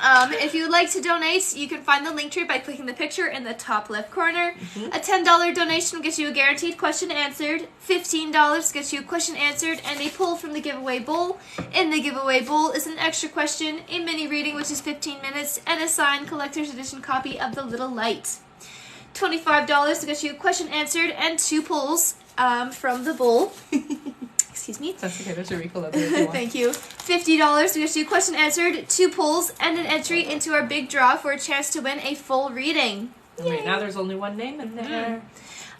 If you would like to donate, you can find the link tree by clicking the picture in the top left corner. A $10 donation will get you a guaranteed question answered. $15 gets you a question answered and a pull from the giveaway bowl. In the giveaway bowl is an extra question, a mini reading which is 15 minutes, and a signed collector's edition copy of The Little Light. $25 to get you a question answered and 2 pulls from the bowl. Excuse me. That's okay. There's a refill of it. Thank you. $50 to get you a question answered, 2 pulls, and an entry into our big draw for a chance to win a full reading. Right now there's only one name in there.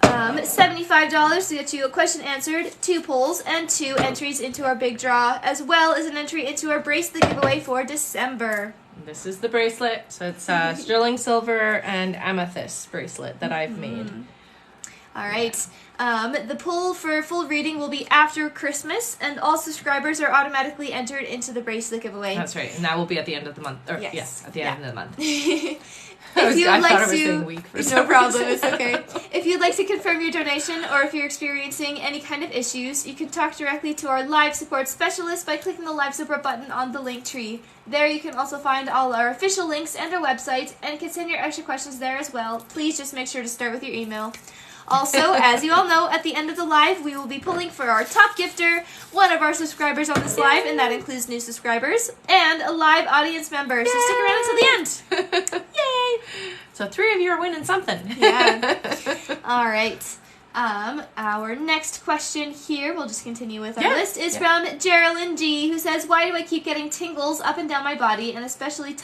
$75 to get you a question answered, 2 pulls, and 2 entries into our big draw, as well as an entry into our bracelet giveaway for December. This is the bracelet. So it's sterling silver and amethyst bracelet that I've made. All right. The poll for full reading will be after Christmas, and all subscribers are automatically entered into the bracelet giveaway. That's right, and that will be at the end of the month. Or, yes, at the end of the month. If you would like to, no problem, it's okay. If you'd like to confirm your donation, or if you're experiencing any kind of issues, you can talk directly to our live support specialist by clicking the live support button on the link tree. There you can also find all our official links and our website, and can send your extra questions there as well. Please just make sure to start with your email. Also, as you all know, at the end of the live, we will be pulling for our top gifter, one of our subscribers on this live, and that includes new subscribers, and a live audience member. So stick around until the end. Yay! So 3 of you are winning something. Yeah. All right. Our next question here, we'll just continue with our list, is from Geraldine G, who says, "Why do I keep getting tingles up and down my body, and especially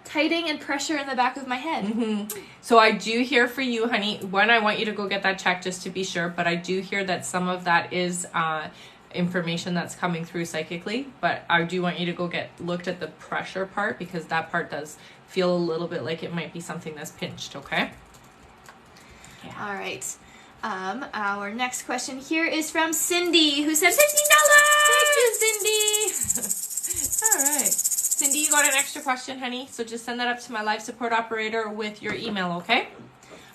tightening and pressure in the back of my head?" So I do hear for you, honey. One, I want you to go get that checked just to be sure, but I do hear that some of that is information that's coming through psychically, but I do want you to go get looked at the pressure part, because that part does feel a little bit like it might be something that's pinched, okay? Yeah. All right. Our next question here is from Cindy, who said $15. Thank you, Cindy. All right. Cindy, you got an extra question, honey, so just send that up to my live support operator with your email, okay?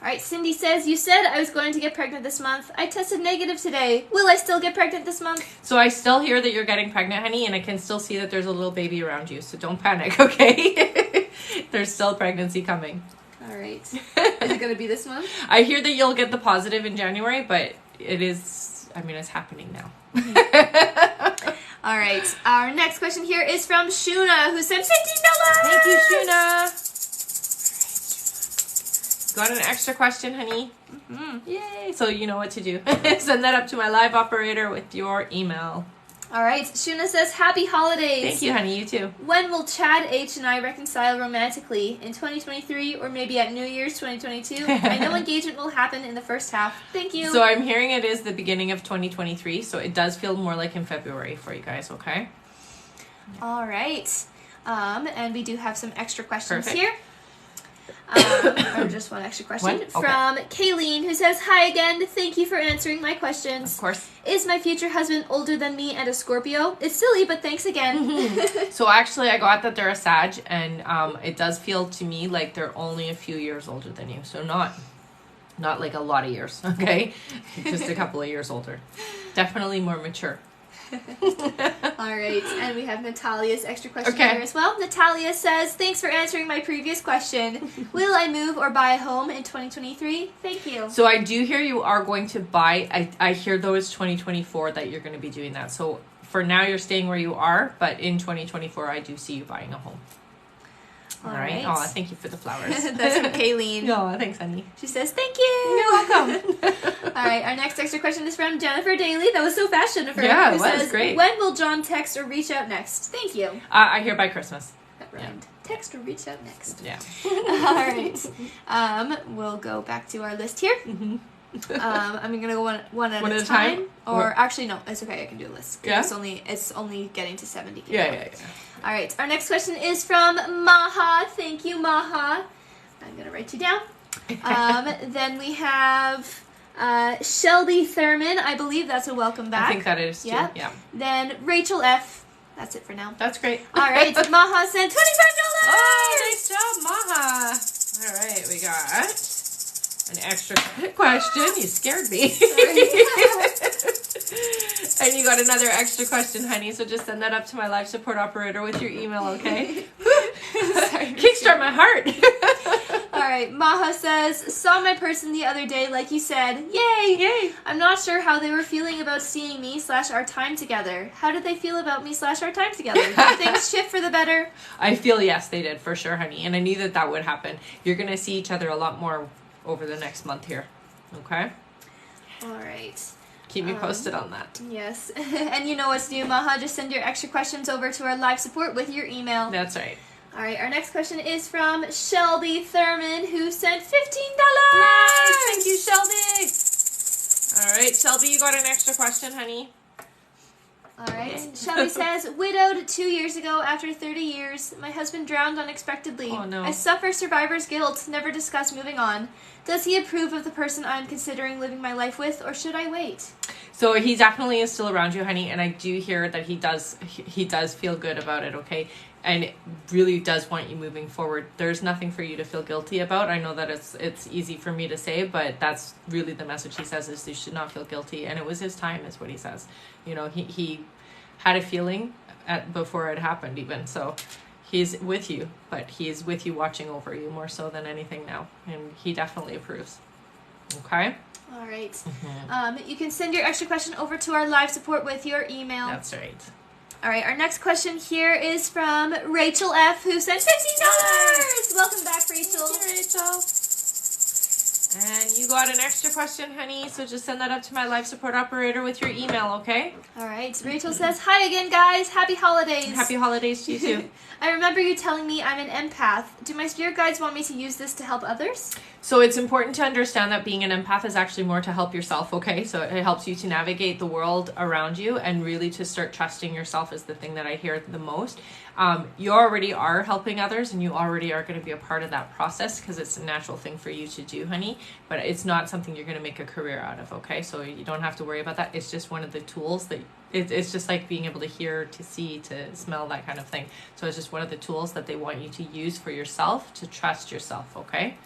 All right, Cindy says, "You said I was going to get pregnant this month. I tested negative today. Will I still get pregnant this month?" So I still hear that you're getting pregnant, honey, and I can still see that there's a little baby around you, so don't panic, okay? There's still pregnancy coming. All right. Is it going to be this month? I hear that you'll get the positive in January, but it is, I mean, it's happening now. All right. Our next question here is from Shuna, who said $15. Thank you, Shuna. Got an extra question, honey? Yay. So you know what to do. Send that up to my live operator with your email. All right. Shuna says, "Happy holidays." Thank you, honey. You too. "When will Chad H and I reconcile romantically? In 2023 or maybe at New Year's 2022? I know engagement will happen in the first half. Thank you." So I'm hearing it is the beginning of 2023, so it does feel more like in February for you guys, okay? All right. And we do have some extra questions Perfect. here. Or just one extra question from Kayleen, who says, "Hi again. Thank you for answering my questions. Of course. Is my future husband older than me and a Scorpio? It's silly, but thanks again." So actually, I got that they're a Sag, and it does feel to me like they're only a few years older than you. So not like a lot of years, okay? Just a couple of years older. Definitely more mature. All right, and we have Natalia's extra question here as well. Natalia says, "Thanks for answering my previous question. Will I move or buy a home in 2023? Thank you." So I do hear you are going to buy. I hear though it's 2024 that you're going to be doing that. So for now you're staying where you are, but in 2024 I do see you buying a home. All right. Oh, thank you for the flowers. That's from Kayleen. Oh, thanks, honey. She says, "Thank you." You're welcome. All right, our next extra question is from Jennifer Daly. That was so fast, Jennifer. Yeah, it was great. "When will John text or reach out next? Thank you." I hear by Christmas. That rhymed. Text or reach out next. Yeah. All right. We'll go back to our list here. I'm gonna go one at a time. Or actually, no, it's okay. I can do a list. Yeah. It's only getting to 70. Yeah. All right. Our next question is from Maha. Thank you, Maha. I'm gonna write you down. Then we have Shelby Thurman. I believe that's a welcome back. I think that is too. Yeah. Then Rachel F. That's it for now. That's great. All right. Maha sent $25. Oh, nice job, Maha. All right, we got an extra question. You scared me. And you got another extra question, honey, so just send that up to my live support operator with your email, okay? Kickstart my heart. All right, Maha says, saw my person the other day, like you said. Yay! Yay! I'm not sure how they were feeling about seeing me / our time together. How did they feel about me / our time together? Did things shift for the better? I feel yes, they did, for sure, honey. And I knew that that would happen. You're going to see each other a lot more over the next month here. Okay? All right. Keep me posted on that. Yes. And you know what to do, Maha. Just send your extra questions over to our live support with your email. That's right. All right, our next question is from Shelby Thurman, who sent $15. Nice! Thank you, Shelby. All right, Shelby, you got an extra question, honey. All right. Shelby says, widowed 2 years ago after 30 years. My husband drowned unexpectedly. Oh, no. I suffer survivor's guilt. Never discuss moving on. Does he approve of the person I'm considering living my life with, or should I wait? So he definitely is still around you, honey, and I do hear that he does feel good about it, okay? And really does want you moving forward. There's nothing for you to feel guilty about. I know that it's easy for me to say, but that's really the message he says is you should not feel guilty. And it was his time, is what he says. You know, he had a feeling before it happened even. So he's with you, but he's with you watching over you more so than anything now. And he definitely approves. Okay? All right. You can send your extra question over to our live support with your email. That's right. All right, our next question here is from Rachel F., who sent $15. Welcome back, Rachel. Thank you, Rachel. And you got an extra question, honey, so just send that up to my live support operator with your email, okay? All right, Rachel says, hi again, guys. Happy holidays. Happy holidays to you, too. I remember you telling me I'm an empath. Do my spirit guides want me to use this to help others? So it's important to understand that being an empath is actually more to help yourself, okay? So it helps you to navigate the world around you and really to start trusting yourself is the thing that I hear the most. You already are helping others and you already are going to be a part of that process because it's a natural thing for you to do, honey. But it's not something you're going to make a career out of, okay? So you don't have to worry about that. It's just one of the tools that it's just like being able to hear, to see, to smell, that kind of thing. So it's just one of the tools that they want you to use for yourself to trust yourself, okay?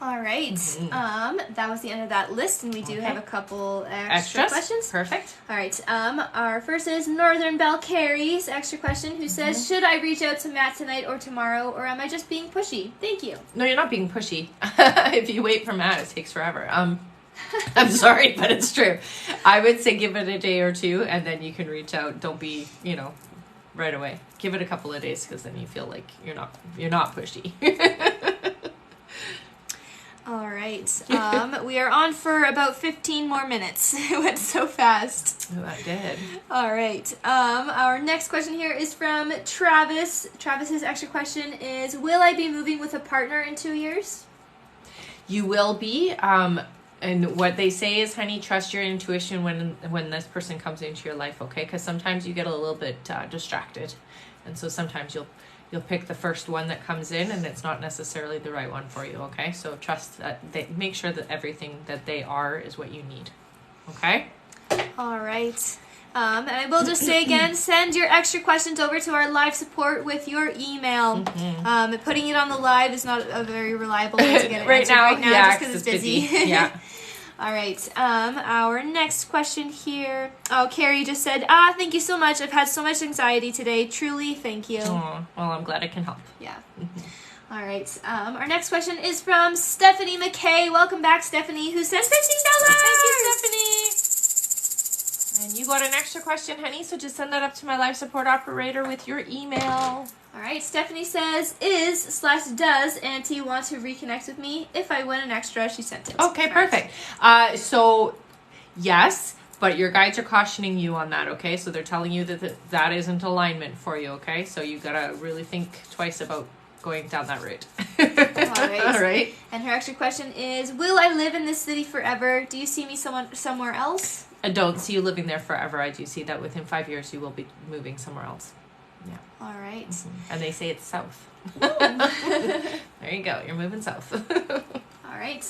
All right. That was the end of that list, and we do have a couple extra questions. Perfect. All right. Our first is Northern Bell Carey's extra question, who says, should I reach out to Matt tonight or tomorrow, or am I just being pushy? Thank you. No, you're not being pushy. If you wait for Matt, it takes forever. I'm sorry, but it's true. I would say give it a day or two, and then you can reach out. Don't be, right away. Give it a couple of days, because then you feel like you're not pushy. All right. We are on for about 15 more minutes. It went so fast. Oh, I did. All right. Our next question here is from Travis. Travis's extra question is, will I be moving with a partner in 2 years? You will be. And what they say is, honey, trust your intuition when this person comes into your life, okay? Because sometimes you get a little bit distracted. And so sometimes you'll pick the first one that comes in and it's not necessarily the right one for you, okay? So trust that make sure that everything that they are is what you need, okay? All right. And I will just say again, send your extra questions over to our live support with your email. Putting it on the live is not a very reliable way to get it right now, just because it's busy. Yeah. All right. Our next question here. Oh, Carrie just said, thank you so much. I've had so much anxiety today. Truly, thank you. Oh, well, I'm glad I can help. Yeah. All right. Our next question is from Stephanie McKay. Welcome back, Stephanie, who sent $15. Thank you, Stephanie. And you got an extra question, honey, so just send that up to my live support operator with your email. All right, Stephanie says, does Auntie want to reconnect with me? If I win an extra, she sent it. Okay, perfect. So, yes, but your guides are cautioning you on that, okay? So they're telling you that isn't alignment for you, okay? So you got to really think twice about going down that route. All right. And her extra question is, will I live in this city forever? Do you see me somewhere else? I don't see you living there forever. I do see that within 5 years you will be moving somewhere else. Yeah. All right. And they say it's south. There you go. You're moving south. All right.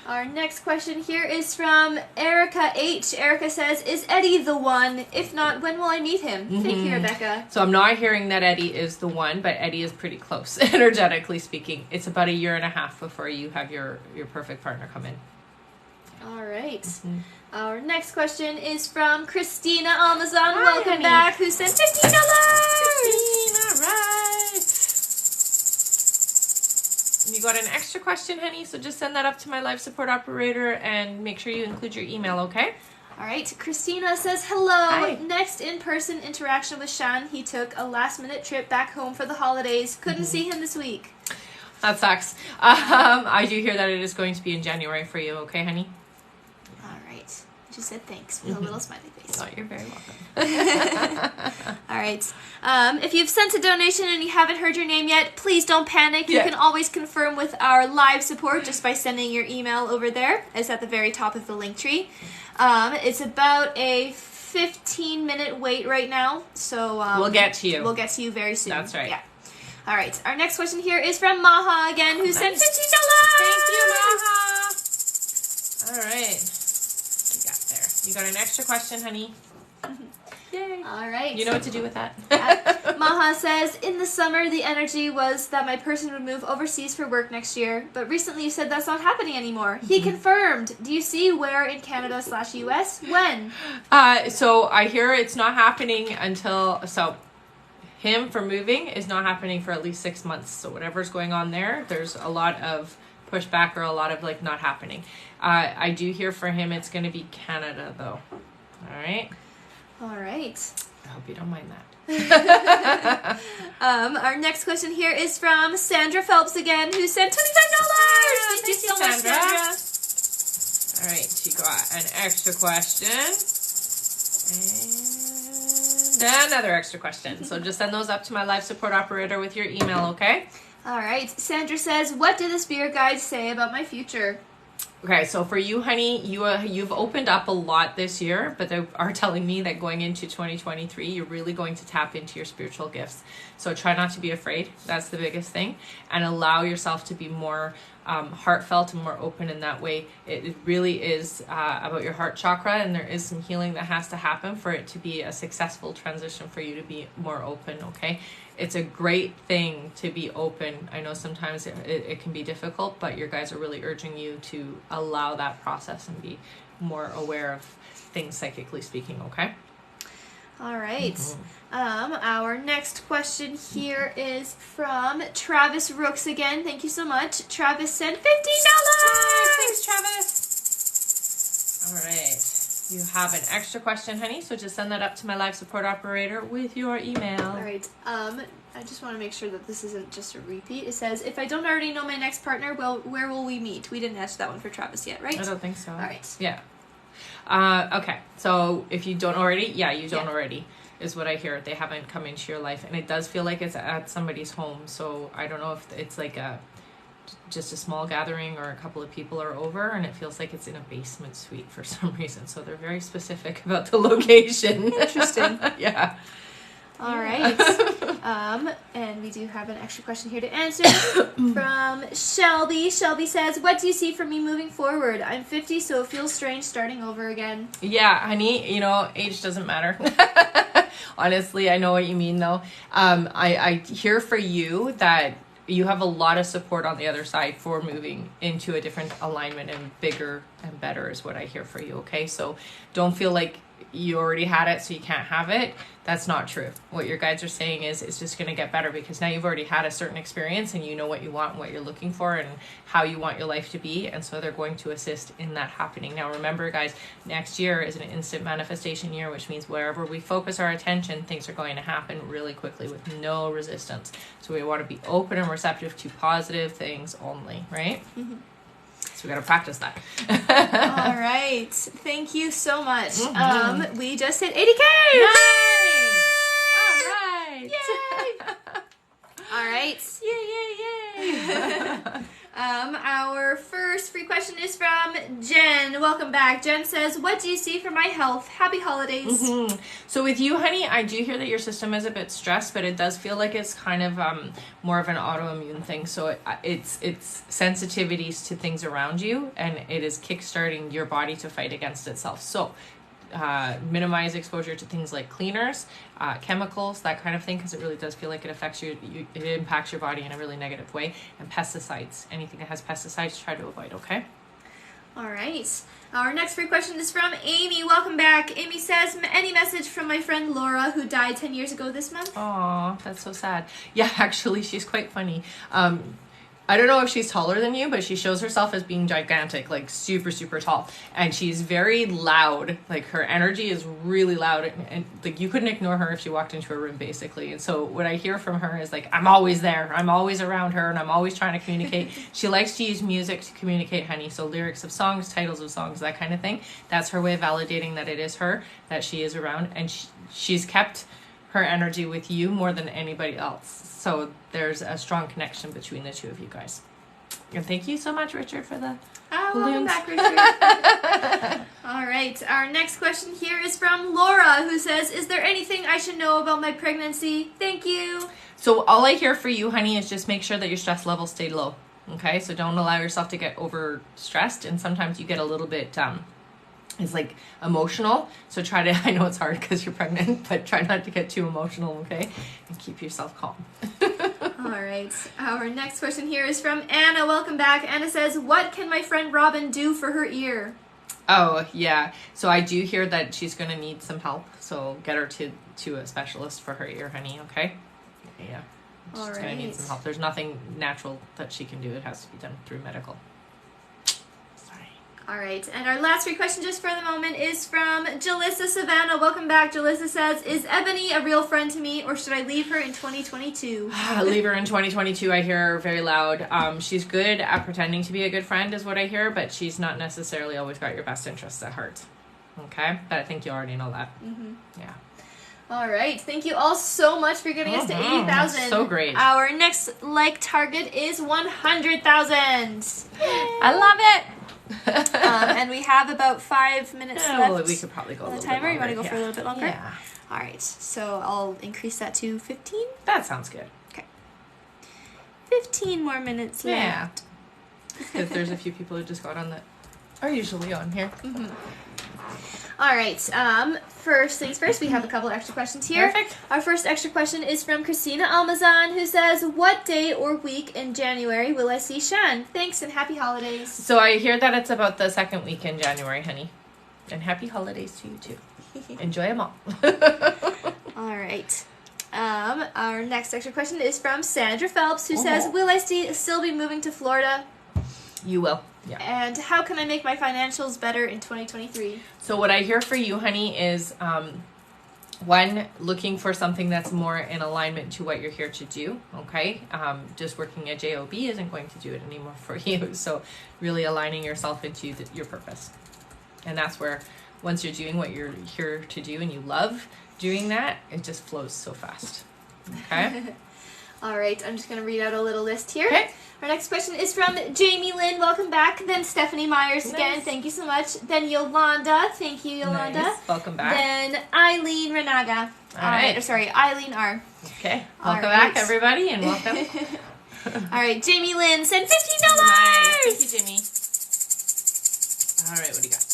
Our next question here is from Erica H. Erica says, is Eddie the one? If not, when will I meet him? Thank you, Rebecca. So I'm not hearing that Eddie is the one, but Eddie is pretty close, energetically speaking. It's about 1.5 years before you have your perfect partner come in. All right. Our next question is from Christina Amazon. Hi, Welcome honey. back. Who sent $15? All right. You got an extra question, honey, so just send that up to my live support operator and make sure you include your email, okay? All right. Christina says, hello. Hi. Next in-person interaction with Sean. He took a last-minute trip back home for the holidays. Couldn't see him this week. That sucks. I do hear that it is going to be in January for you, okay, honey? All right. She said thanks with a little smiley face. Oh, you're very welcome. All right. If you've sent a donation and you haven't heard your name yet, please don't panic. You Yeah. can always confirm with our live support just by sending your email over there. It's at the very top of the link tree. It's about a 15-minute wait right now, so We'll get to you. We'll get to you very soon. That's right. Yeah. All right. Our next question here is from Maha again, who sent $15. Thank you, Maha. All right. You got there. You got an extra question, honey? Yay. All right. You know what to do with that. Maha says, in the summer, the energy was that my person would move overseas for work next year, but recently you said that's not happening anymore. He confirmed. Do you see where in Canada/US? When? So I hear it's not happening until, so him for moving is not happening for at least 6 months. So whatever's going on there, there's a lot of pushback or a lot of like not happening. I do hear for him it's going to be Canada though. All right. All right. I hope you don't mind that. Our next question here is from Sandra Phelps again, who sent $25. Thank you so much, Sandra. All right, she got an extra question. And another extra question. So just send those up to my live support operator with your email, okay? All right. Sandra says, what did the spirit guides say about my future? Okay, so for you, honey, you've opened up a lot this year, but they are telling me that going into 2023, you're really going to tap into your spiritual gifts. So try not to be afraid. That's the biggest thing. And allow yourself to be more heartfelt and more open in that way. It really is about your heart chakra, and there is some healing that has to happen for it to be a successful transition for you to be more open, okay? It's a great thing to be open. I know sometimes it can be difficult, but your guys are really urging you to allow that process and be more aware of things psychically speaking, okay? All right. Our next question here is from Travis Rooks again. Thank you so much. Travis sent $15. Thanks, Travis. All right. You have an extra question, honey, so just send that up to my live support operator with your email. All right. I just want to make sure that this isn't just a repeat. It says, if I don't already know my next partner, well, where will we meet? We didn't ask that one for Travis yet, right? I don't think so. All right. Yeah. Okay. So if you don't already, you don't already is what I hear. They haven't come into your life, and it does feel like it's at somebody's home. So I don't know if it's like just a small gathering or a couple of people are over, and it feels like it's in a basement suite for some reason. So they're very specific about the location. Interesting. Yeah. All right. And we do have an extra question here to answer from Shelby. Shelby says, what do you see for me moving forward? I'm 50, so it feels strange starting over again. Yeah, honey, age doesn't matter. Honestly, I know what you mean, though. I hear for you that you have a lot of support on the other side for moving into a different alignment, and bigger and better is what I hear for you, okay? So don't feel like you already had it so you can't have it. That's not true. What your guides are saying is it's just going to get better, because now you've already had a certain experience and you know what you want and what you're looking for and how you want your life to be, and so they're going to assist in that happening. Now remember, guys, next year is an instant manifestation year, which means wherever we focus our attention, things are going to happen really quickly with no resistance. So we want to be open and receptive to positive things only, right? Mm-hmm. So we got to practice that. All right. Thank you so much. Mm-hmm. We just hit 80K. Nice! All right. Yay! All right. Yay. Our first free question is from Jen. Welcome back. Jen says, what do you see for my health? Happy holidays. Mm-hmm. So with you, honey, I do hear that your system is a bit stressed, but it does feel like it's kind of more of an autoimmune thing. So it's sensitivities to things around you, and it is kickstarting your body to fight against itself. So minimize exposure to things like cleaners, chemicals, that kind of thing, because it really does feel like it affects it impacts your body in a really negative way. And pesticides, anything that has pesticides, try to avoid, okay? All right. Our next free question is from Amy. Welcome back. Amy says, any message from my friend Laura, who died 10 years ago this month? Aw, that's so sad. Yeah, actually, she's quite funny. I don't know if she's taller than you, but she shows herself as being gigantic, like super, super tall. And she's very loud. Like, her energy is really loud. And like, you couldn't ignore her if she walked into a room, basically. And so what I hear from her is like, I'm always there. I'm always around her, and I'm always trying to communicate. She likes to use music to communicate, honey. So lyrics of songs, titles of songs, that kind of thing. That's her way of validating that it is her, that she is around. And she's kept her energy with you more than anybody else. So there's a strong connection between the two of you guys. And thank you so much, Richard, for the welcome back, Richard. All right. Our next question here is from Laura, who says, is there anything I should know about my pregnancy? Thank you. So all I hear for you, honey, is just make sure that your stress levels stay low. Okay? So don't allow yourself to get over stressed. And sometimes you get a little bit... it's like emotional, so try to, I know it's hard because you're pregnant, but try not to get too emotional, okay? And keep yourself calm. All right. Our next question here is from Anna. Welcome back. Anna says, what can my friend Robin do for her ear? Oh, yeah. So I do hear that she's going to need some help, so get her to a specialist for her ear, honey, okay? Yeah. She's going to need some help. There's nothing natural that she can do. It has to be done through medical. All right, and our last free question just for the moment is from Jalissa Savannah. Welcome back. Jalissa says, is Ebony a real friend to me, or should I leave her in 2022? Leave her in 2022. I hear her very loud. She's good at pretending to be a good friend is what I hear, but she's not necessarily always got your best interests at heart. Okay? But I think you already know that. Mm-hmm. Yeah. All right. Thank you all so much for getting us to 80,000. So great. Our next like target is 100,000. I love it. And we have about 5 minutes left. Well, we could probably go a little bit longer. You want to go for a little bit longer? Yeah. All right. So I'll increase that to 15. That sounds good. Okay. 15 more minutes left. Because there's a few people who just got on that are usually on here. Mm-hmm. All right. First things first, we have a couple extra questions here. Perfect. Our first extra question is from Christina Almazan, who says, what day or week in January will I see Shan? Thanks and happy holidays. So I hear that it's about the second week in January, honey. And happy holidays to you, too. Enjoy them all. All right. Our next extra question is from Sandra Phelps, who says, will I still be moving to Florida? You will. Yeah. And how can I make my financials better in 2023? So what I hear for you, honey, is one, looking for something that's more in alignment to what you're here to do, okay? Just working at JOB isn't going to do it anymore for you. So really aligning yourself into your purpose. And that's where once you're doing what you're here to do and you love doing that, it just flows so fast, okay? All right, I'm just going to read out a little list here. Okay. Our next question is from Jamie Lynn. Welcome back. Then Stephanie Myers again. Thank you so much. Then Yolanda. Thank you, Yolanda. Nice. Welcome back. Then Eileen Renaga. All right. Sorry, Eileen R. Okay. Welcome back, everybody, and welcome. All right, Jamie Lynn sent $15. Nice. Thank you, Jimmy. All right, what do you got?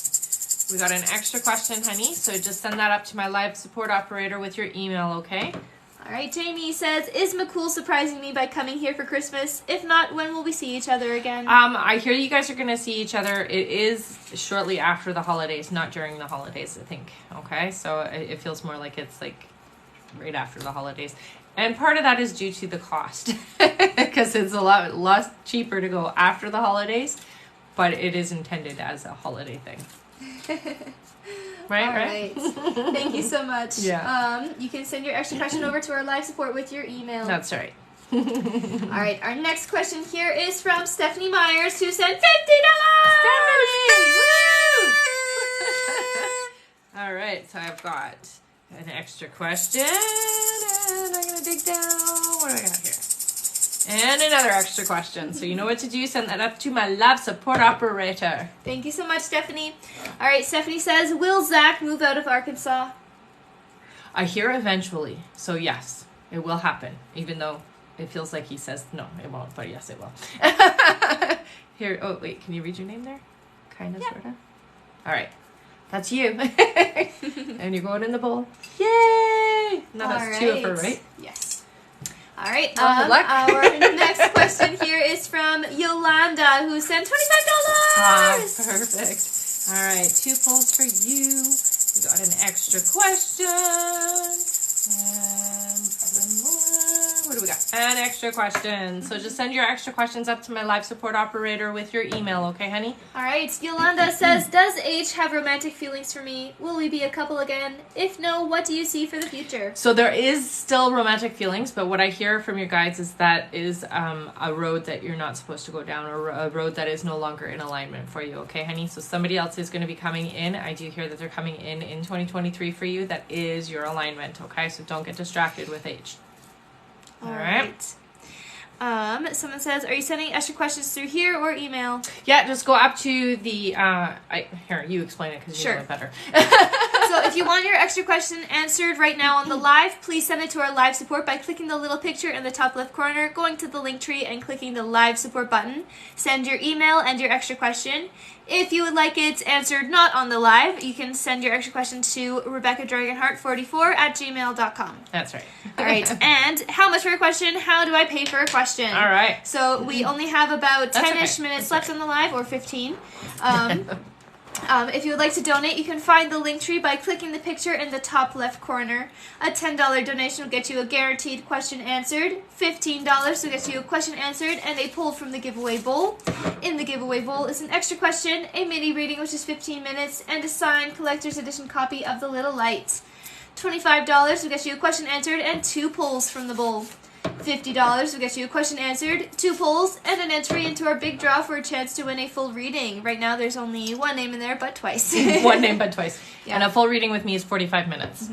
We got an extra question, honey. So just send that up to my live support operator with your email, okay? All right, Jamie says, is McCool surprising me by coming here for Christmas? If not, when will we see each other again? I hear you guys are going to see each other. It is shortly after the holidays, not during the holidays, I think. Okay, so it feels more like it's like right after the holidays. And part of that is due to the cost because it's a lot less cheaper to go after the holidays, but it is intended as a holiday thing. Right? Thank you so much. Yeah. You can send your extra question over to our live support with your email. That's right. All right. Our next question here is from Stephanie Myers, who sent $50. Stephanie! Woo! All right. So I've got an extra question, and I'm gonna dig down. What do I got here? And another extra question. So you know what to do. Send that up to my live support operator. Thank you so much, Stephanie. All right, Stephanie says, will Zach move out of Arkansas? I hear eventually. So yes, it will happen. Even though it feels like he says, no, it won't. But yes, it will. Here, oh, wait. Can you read your name there? Kind of, sort of. All right. That's you. And you're going in the bowl. Yay! No, that's two of her, right? Yes. All All right. Good luck. Our next question here is from Yolanda, who sent $25. Perfect. All right, 2 pulls for you. We got an extra question. And one more. What do we got? An extra question. So just send your extra questions up to my live support operator with your email, okay, honey? All right. Yolanda says, does H have romantic feelings for me? Will we be a couple again? If no, what do you see for the future? So there is still romantic feelings, but what I hear from your guides is that is a road that you're not supposed to go down, or a road that is no longer in alignment for you, okay, honey? So somebody else is going to be coming in. I do hear that they're coming in 2023 for you. That is your alignment, okay? So don't get distracted with H. All right. Someone says, are you sending extra questions through here or email? Yeah, just go up to the, here, you explain it because you know it better. So if you want your extra question answered right now on the live, please send it to our live support by clicking the little picture in the top left corner, going to the link tree and clicking the live support button. Send your email and your extra question. If you would like it answered not on the live, you can send your extra question to RebeccaDragonheart44@gmail.com. That's right. All right. And how much for a question? How do I pay for a question? All right. So we only have about 10-ish minutes left on the live, or 15. If you would like to donate, you can find the link tree by clicking the picture in the top left corner. A $10 donation will get you a guaranteed question answered. $15 will get you a question answered and a pull from the giveaway bowl. In the giveaway bowl is an extra question, a mini reading which is 15 minutes, and a signed collector's edition copy of The Little Light. $25 will get you a question answered and 2 pulls from the bowl. $50 will get you a question answered, 2 pulls, and an entry into our big draw for a chance to win a full reading. Right now there's only one name in there, but twice. One name, but twice. Yeah. And a full reading with me is 45 minutes.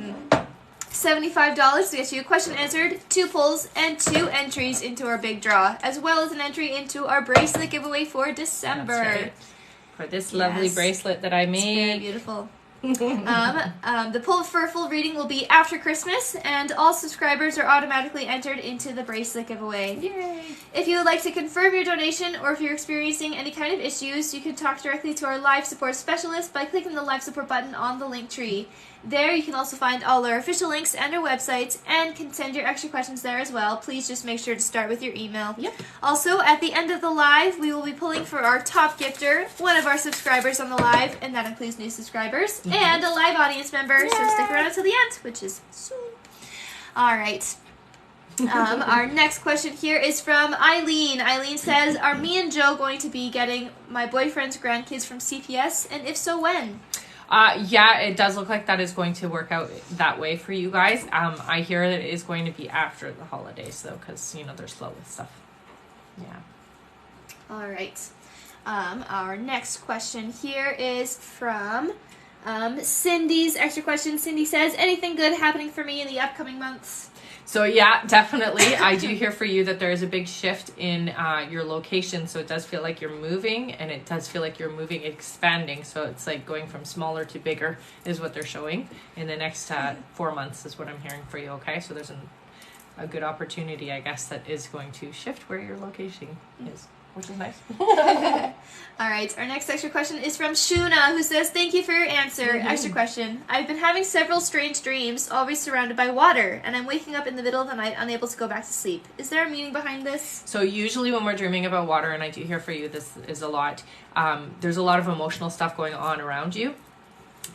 $75 to get you a question answered, 2 pulls, and 2 entries into our big draw, as well as an entry into our bracelet giveaway for December. That's right. For this lovely bracelet that I made. It's very beautiful. The pull for a full reading will be after Christmas, and all subscribers are automatically entered into the bracelet giveaway. Yay! If you would like to confirm your donation, or if you're experiencing any kind of issues, you can talk directly to our live support specialist by clicking the live support button on the link tree. There you can also find all our official links and our websites, and can send your extra questions there as well. Please just make sure to start with your email. Yep. Also, at the end of the live, we will be pulling for our top gifter, one of our subscribers on the live, and that includes new subscribers, and a live audience member, so stick around until the end, which is soon. All right. Our next question here is from Eileen. Eileen says, are me and Joe going to be getting my boyfriend's grandkids from CPS, and if so, when? Yeah, it does look like that is going to work out that way for you guys. I hear that it is going to be after the holidays, though, because, you know, they're slow with stuff. Yeah. All right. Our next question here is from Cindy's extra question. Cindy says, anything good happening for me in the upcoming months? So yeah, definitely. I do hear for you that there is a big shift in your location. So it does feel like you're moving, and it does feel like you're moving, expanding. So it's like going from smaller to bigger is what they're showing in the next 4 months is what I'm hearing for you. Okay, so there's a good opportunity, I guess, that is going to shift where your location is, which is nice. All right, our next extra question is from Shuna, who says, thank you for your answer. Extra question. I've been having several strange dreams, always surrounded by water, and I'm waking up in the middle of the night unable to go back to sleep. Is there a meaning behind this? So usually when we're dreaming about water, and I do hear for you this is a lot, there's a lot of emotional stuff going on around you,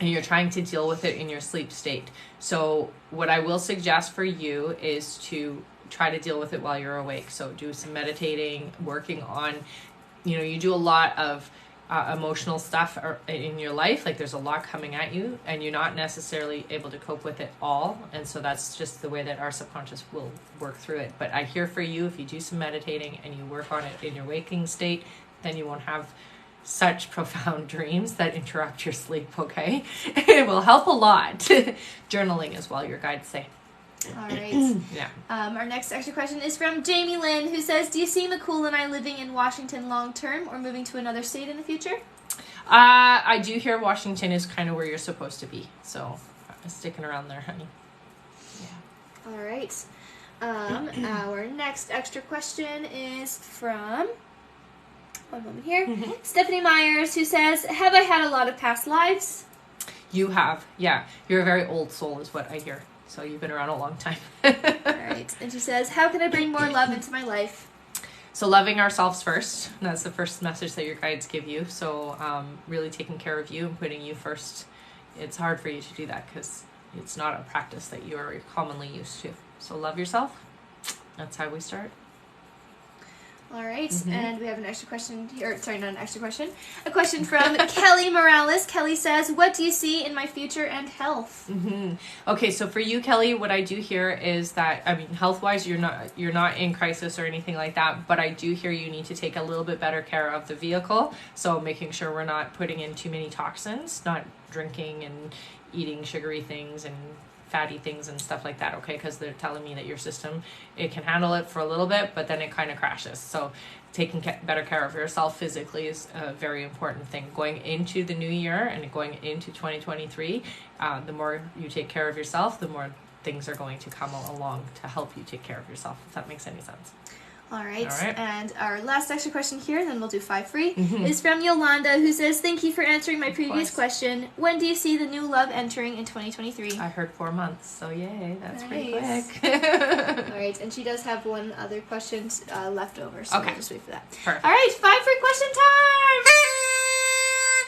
and you're trying to deal with it in your sleep state. So what I will suggest for you is to try to deal with it while you're awake. So do some meditating, working on, you know, you do a lot of emotional stuff in your life. Like there's a lot coming at you and you're not necessarily able to cope with it all. And so that's just the way that our subconscious will work through it. But I hear for you, if you do some meditating and you work on it in your waking state, then you won't have such profound dreams that interrupt your sleep, okay? It will help a lot. Journaling as well, your guides say. All right. Yeah. Our next extra question is from Jamie Lynn, who says, do you see McCool and I living in Washington long term or moving to another state in the future? I do hear Washington is kind of where you're supposed to be. So sticking around there, honey. Yeah. All right. Our next extra question is from, one moment here, Stephanie Myers, who says, have I had a lot of past lives? You have. Yeah. You're a very old soul is what I hear. So you've been around a long time. All right. And she says, how can I bring more love into my life? So loving ourselves first. That's the first message that your guides give you. So really taking care of you and putting you first. It's hard for you to do that because it's not a practice that you are commonly used to. So love yourself. That's how we start. All right, and we have an extra question here. Sorry, not an extra question. A question from Kelly Morales. Kelly says, what do you see in my future and health? Okay, so for you, Kelly, what I do hear is that, I mean, health-wise, you're not in crisis or anything like that, but I do hear you need to take a little bit better care of the vehicle. So making sure we're not putting in too many toxins, not drinking and eating sugary things and fatty things and stuff like that, okay? Because they're telling me that your system, it can handle it for a little bit, but then it kind of crashes. So taking better care of yourself physically is a very important thing. Going into the new year and going into 2023, the more you take care of yourself, the more things are going to come along to help you take care of yourself, if that makes any sense. All right. And our last extra question here, then we'll do 5 free, is from Yolanda, who says, thank you for answering my previous question. When do you see the new love entering in 2023? I heard 4 months, so yay, that's pretty quick. All right, and she does have one other question left over, so we'll just wait for that. Perfect. All right, 5 free question time!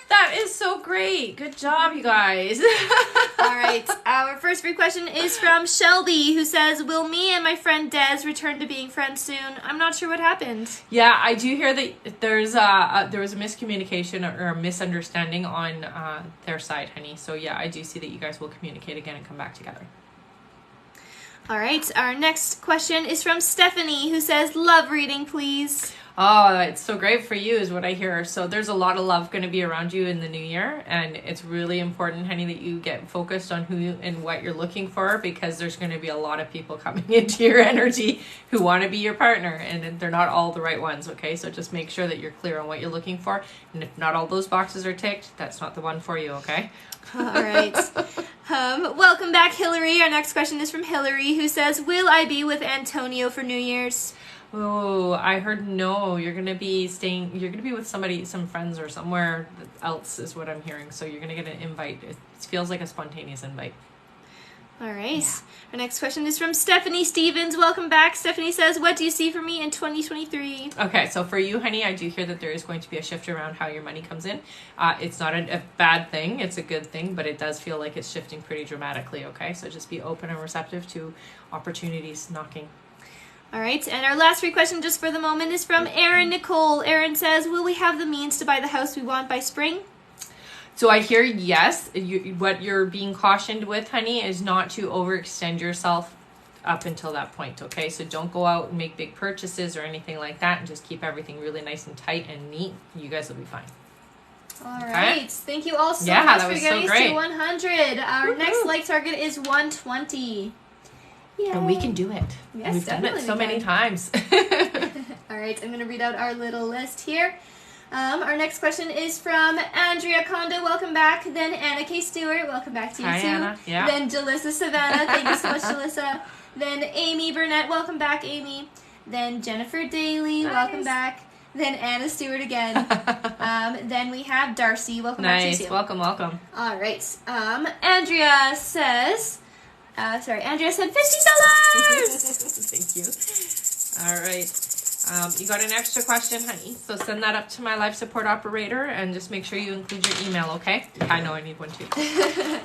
That is so great. Good job, you guys. All right. Our first free question is from Shelby, who says, will me and my friend Des return to being friends soon? I'm not sure what happened. Yeah, I do hear that there was a miscommunication or a misunderstanding on their side, honey. So yeah, I do see that you guys will communicate again and come back together. All right. Our next question is from Stephanie, who says, love reading, please. Oh, it's so great for you is what I hear. So there's a lot of love going to be around you in the new year. And it's really important, honey, that you get focused on who and what you're looking for, because there's going to be a lot of people coming into your energy who want to be your partner. And they're not all the right ones, okay? So just make sure that you're clear on what you're looking for. And if not all those boxes are ticked, that's not the one for you, okay? All right. Welcome back, Hillary. Our next question is from Hillary, who says, will I be with Antonio for New Year's? Oh, I heard no. You're going to be with somebody, some friends or somewhere else is what I'm hearing. So you're going to get an invite. It feels like a spontaneous invite. All right. Yeah. Our next question is from Stephanie Stevens. Welcome back. Stephanie says, what do you see for me in 2023? Okay, so for you, honey, I do hear that there is going to be a shift around how your money comes in. It's not a bad thing. It's a good thing, but it does feel like it's shifting pretty dramatically, okay? So just be open and receptive to opportunities knocking. All right, and our last free question just for the moment is from Erin Nicole. Erin says, will we have the means to buy the house we want by spring? So I hear yes. What you're being cautioned with, honey, is not to overextend yourself up until that point, okay? So don't go out and make big purchases or anything like that, and just keep everything really nice and tight and neat. You guys will be fine. All right. Thank you all so much for getting us to 100. Our next like target is 120. Yay. And we can do it. Yes, we've done it so many times. All right, I'm going to read out our little list here. Our next question is from Andrea Condo. Welcome back. Then Anna K. Stewart. Welcome back to you Hi, too. Anna. Yeah. Then Jalissa Savannah. Thank you so much, Jalissa. Then Amy Burnett. Welcome back, Amy. Then Jennifer Daly. Nice. Welcome back. Then Anna Stewart again. Then we have Darcy. Welcome back to you too. Nice. Welcome. All right. Andrea says... Andrea said $50. Thank you. All right. You got an extra question, honey. So send that up to my life support operator and just make sure you include your email, okay? I know I need one too.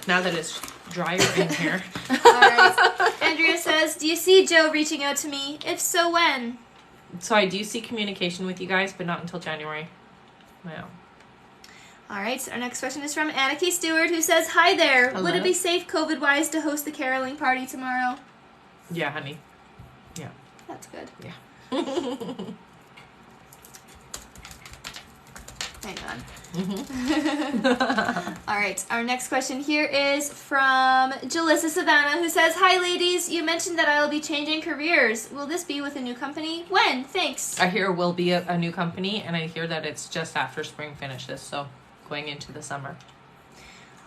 Now that it's drier in here. All right. Andrea says, do you see Joe reaching out to me? If so, when? So I do see communication with you guys, but not until January. Wow. All right, our next question is from Anna K. Stewart, who says, hi there. Hello? Would it be safe COVID-wise to host the caroling party tomorrow? Yeah, honey. Yeah. That's good. Yeah. Hang on. All right, our next question here is from Jalissa Savannah, who says, hi, ladies. You mentioned that I will be changing careers. Will this be with a new company? When? Thanks. I hear it will be a new company, and I hear that it's just after spring finishes, so going into the summer.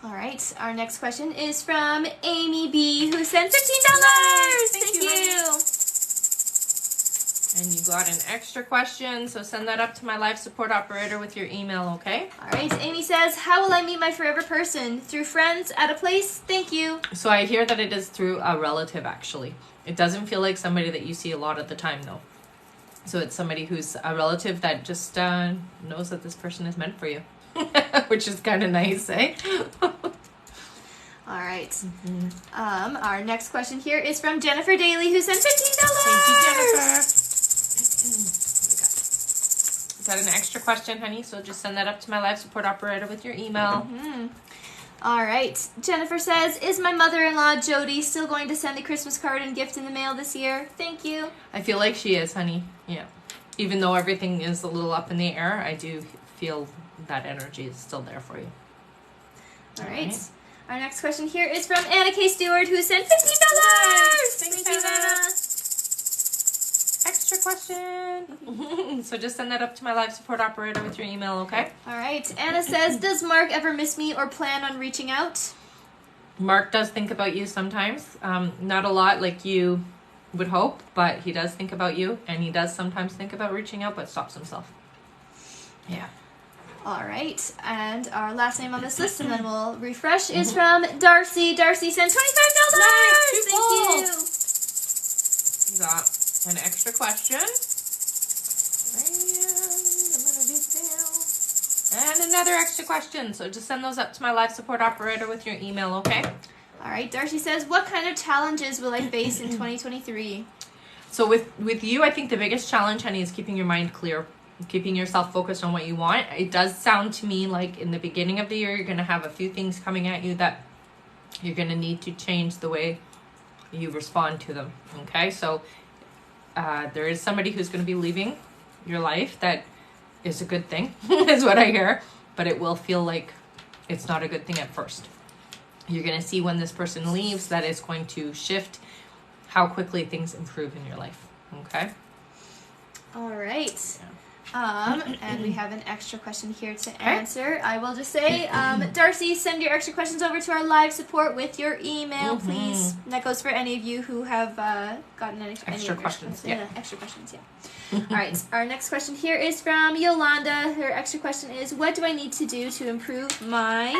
All right, our next question is from Amy B, who sent $15. Thank you. And you got an extra question, so send that up to my live support operator with your email, okay? All right. Amy says, how will I meet my forever person? Through friends at a place? Thank you. So I hear that it is through a relative, actually. It doesn't feel like somebody that you see a lot of the time, though. So it's somebody who's a relative that just knows that this person is meant for you, which is kind of nice, eh? All right. Our next question here is from Jennifer Daly, who sent $15. Thank you, Jennifer. Got an extra question, honey, so just send that up to my live support operator with your email. All right. Jennifer says, is my mother-in-law, Jody, still going to send a Christmas card and gift in the mail this year? Thank you. I feel like she is, honey. Yeah. Even though everything is a little up in the air, I do feel that energy is still there for you. All right. Our next question here is from Anna K. Stewart, who sent $15. Thank you, Anna. Extra question. So just send that up to my live support operator with your email, okay? All right. Anna says, does Mark ever miss me or plan on reaching out? Mark does think about you sometimes. Not a lot like you would hope, but he does think about you, and he does sometimes think about reaching out, but stops himself. Yeah. All right. And our last name on this list, and then we'll refresh, is from Darcy. Darcy sent $25. Nice. Thank you. You got an extra question. And another extra question. So just send those up to my live support operator with your email, okay? All right. Darcy says, what kind of challenges will I face in 2023? So with you, I think the biggest challenge, honey, is keeping your mind clear, keeping yourself focused on what you want. It does sound to me like in the beginning of the year, you're going to have a few things coming at you that you're going to need to change the way you respond to them, okay? So there is somebody who's going to be leaving your life that is a good thing, is what I hear, but it will feel like it's not a good thing at first. You're going to see when this person leaves that it's going to shift how quickly things improve in your life, okay? All right. And we have an extra question here to answer. I will just say, Darcy, send your extra questions over to our live support with your email, please. And that goes for any of you who have gotten any extra questions. Extra questions, yeah. All right. Our next question here is from Yolanda. Her extra question is, what do I need to do to improve my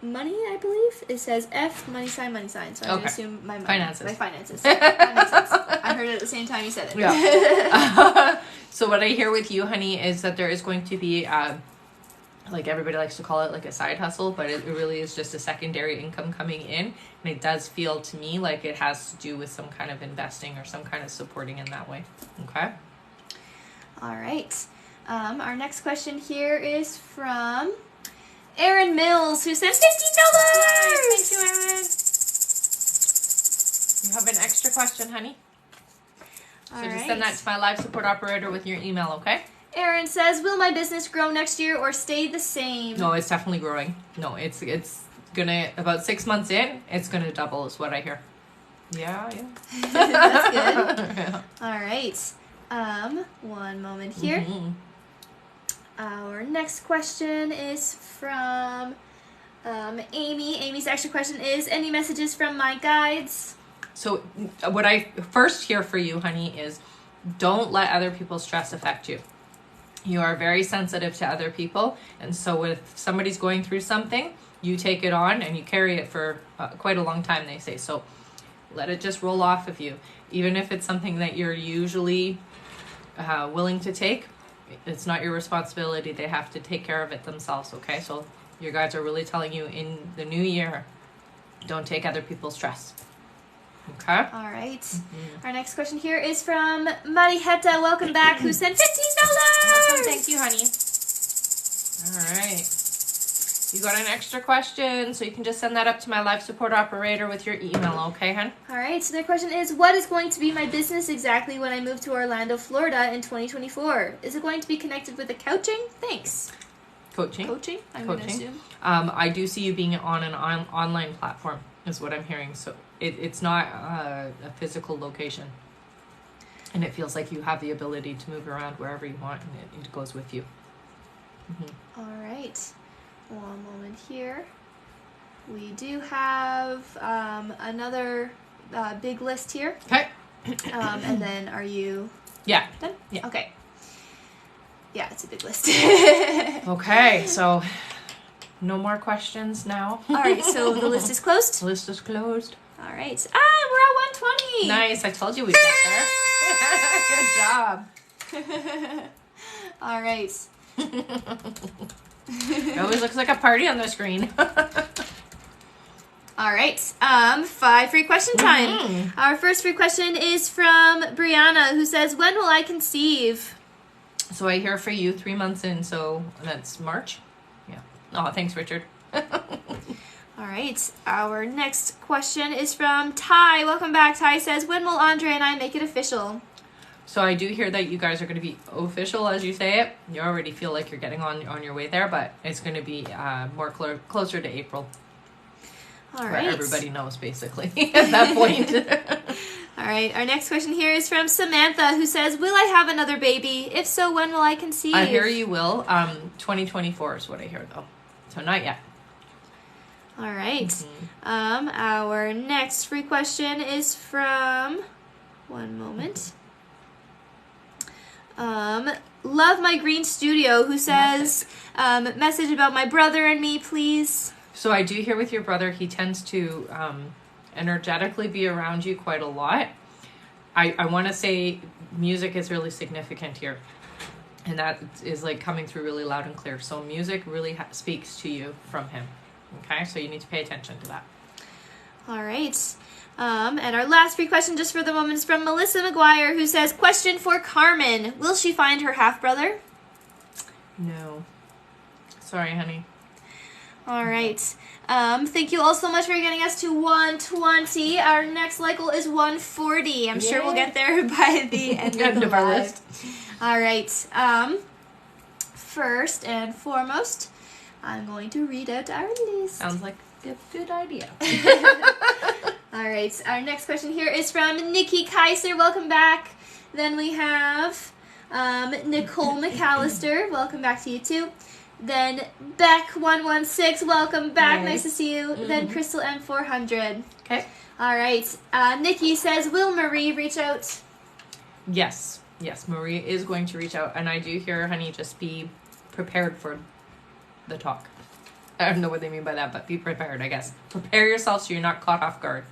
money, I believe? It says F, money sign. So I'm going to assume my money. Finances. My finances. That makes sense. I heard it at the same time you said it. Yeah. So what I hear with you, honey, is that there is going to be, like everybody likes to call it, like a side hustle, but it really is just a secondary income coming in. And it does feel to me like it has to do with some kind of investing or some kind of supporting in that way. Okay? All right. Our next question here is from Erin Mills, who sent $15. Thank you, Erin. You have an extra question, honey. So just send that to my live support operator with your email, okay? Erin says, will my business grow next year or stay the same? No, it's definitely growing. No, it's gonna, about 6 months in, it's gonna double is what I hear. Yeah. That's good. Yeah. All right. One moment here. Our next question is from Amy. Amy's extra question is, any messages from my guides? So what I first hear for you, honey, is don't let other people's stress affect you. You are very sensitive to other people. And so if somebody's going through something, you take it on and you carry it for quite a long time, they say. So let it just roll off of you. Even if it's something that you're usually willing to take, it's not your responsibility. They have to take care of it themselves, okay? So your guides are really telling you in the new year, don't take other people's stress. Okay. All right. Our next question here is from Mariheta. Welcome back. Who sent $15? Awesome. Thank you, honey. All right. You got an extra question, so you can just send that up to my live support operator with your email, okay, hon? All right. So their question is, what is going to be my business exactly when I move to Orlando, Florida in 2024? Is it going to be connected with a coaching? Thanks. Coaching? I'm going to assume. I do see you being on an online platform, is what I'm hearing. So it's not a physical location. And it feels like you have the ability to move around wherever you want, and it goes with you. All right. One moment here. We do have another big list here. Okay. And then are you Yeah. done? Yeah. Okay. Yeah, it's a big list. Okay, so no more questions now. All right, so the list is closed. The list is closed. All right. We're at 120. Nice. I told you we'd get there. Good job. All right. It always looks like a party on the screen. All right. 5 free question time. Mm-hmm. Our first free question is from Brianna, who says, "When will I conceive?" So I hear for you 3 months in, so that's March. Yeah. Oh, thanks, Richard. All right. Our next question is from Ty. Welcome back. Ty says, "When will Andre and I make it official?" So I do hear that you guys are going to be official, as you say it. You already feel like you're getting on your way there, but it's going to be more closer to April. All where right. everybody knows, basically, at that point. All right. Our next question here is from Samantha, who says, "Will I have another baby? If so, when will I conceive?" I hear you will. 2024 is what I hear, though. So not yet. All right. Mm-hmm. Our next free question is from, one moment. Love My Green Studio, who says, message about my brother and me, please. So I do hear with your brother, he tends to energetically be around you quite a lot. I want to say music is really significant here. And that is like coming through really loud and clear. So music really speaks to you from him. Okay, so you need to pay attention to that. All right. And our last free question just for the moment is from Melissa McGuire, who says, "Question for Carmen. Will she find her half-brother?" No. Sorry, honey. All right. Thank you all so much for getting us to 120. Our next like goal is 140. I'm sure we'll get there by the end of our list. All right. First and foremost, I'm going to read out our list. Sounds like a good idea. All right. Our next question here is from Nikki Kaiser. Welcome back. Then we have Nicole McAllister. Welcome back to you too. Then Beck116. Welcome back. Nice to see you. Then Crystal M400. Okay. All right. Nikki says, "Will Marie reach out?" Yes. Yes, Marie is going to reach out. And I do hear, honey, just be prepared for the talk. I don't know what they mean by that, but be prepared, I guess. Prepare yourself so you're not caught off guard.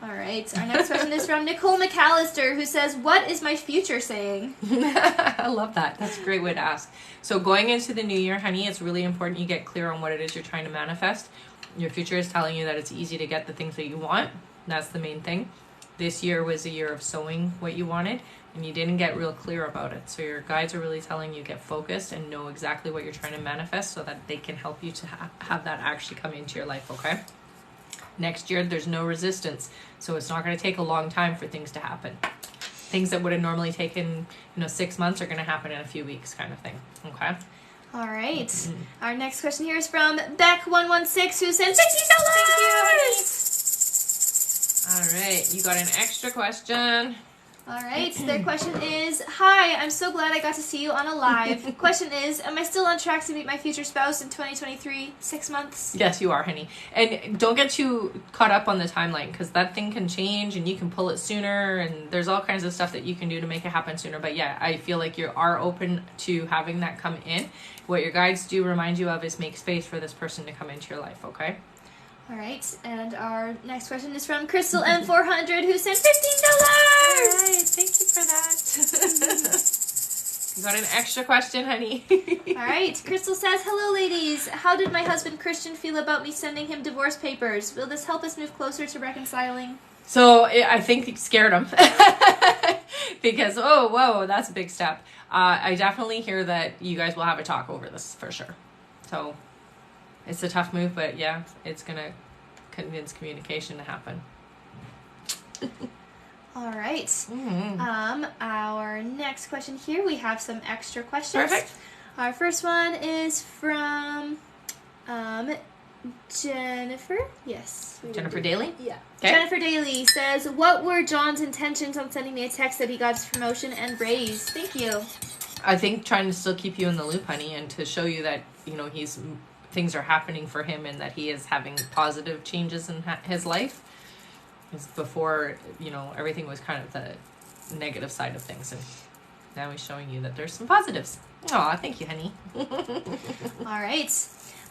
All right. Our next question is from Nicole McAllister, who says, "What is my future saying?" I love that. That's a great way to ask. So going into the new year, honey, it's really important you get clear on what it is you're trying to manifest. Your future is telling you that it's easy to get the things that you want. That's the main thing. This year was a year of sowing what you wanted, and you didn't get real clear about it. So your guides are really telling you get focused and know exactly what you're trying to manifest so that they can help you to have that actually come into your life, okay? Next year, there's no resistance. So it's not going to take a long time for things to happen. Things that would have normally taken, 6 months are going to happen in a few weeks kind of thing, okay? All right. Our next question here is from Beck116, who says, $15! Thank you, honey. All right, you got an extra question. All right, their question is, "Hi, I'm so glad I got to see you on a live. Question is, am I still on track to meet my future spouse in 2023, 6 months?" Yes, you are, honey. And don't get too caught up on the timeline because that thing can change and you can pull it sooner and there's all kinds of stuff that you can do to make it happen sooner. But yeah, I feel like you are open to having that come in. What your guides do remind you of is make space for this person to come into your life, okay? All right, and our next question is from Crystal M400, who sent $15! All right, thank you for that. You got an extra question, honey. All right, Crystal says, "Hello, ladies. How did my husband Christian feel about me sending him divorce papers? Will this help us move closer to reconciling?" So I think it scared him because, oh, whoa, that's a big step. I definitely hear that you guys will have a talk over this for sure. So it's a tough move, but yeah, it's going to convince communication to happen. All right. Our next question here, we have some extra questions. Perfect. Our first one is from Jennifer. Yes. Jennifer Daly? Yeah. Okay. Jennifer Daly says, "What were John's intentions on sending me a text that he got his promotion and raise?" Thank you. I think trying to still keep you in the loop, honey, and to show you that, things are happening for him and that he is having positive changes in his life. It's before, you know, everything was kind of the negative side of things, and now he's showing you that there's some positives. Aw, thank you, honey. All right.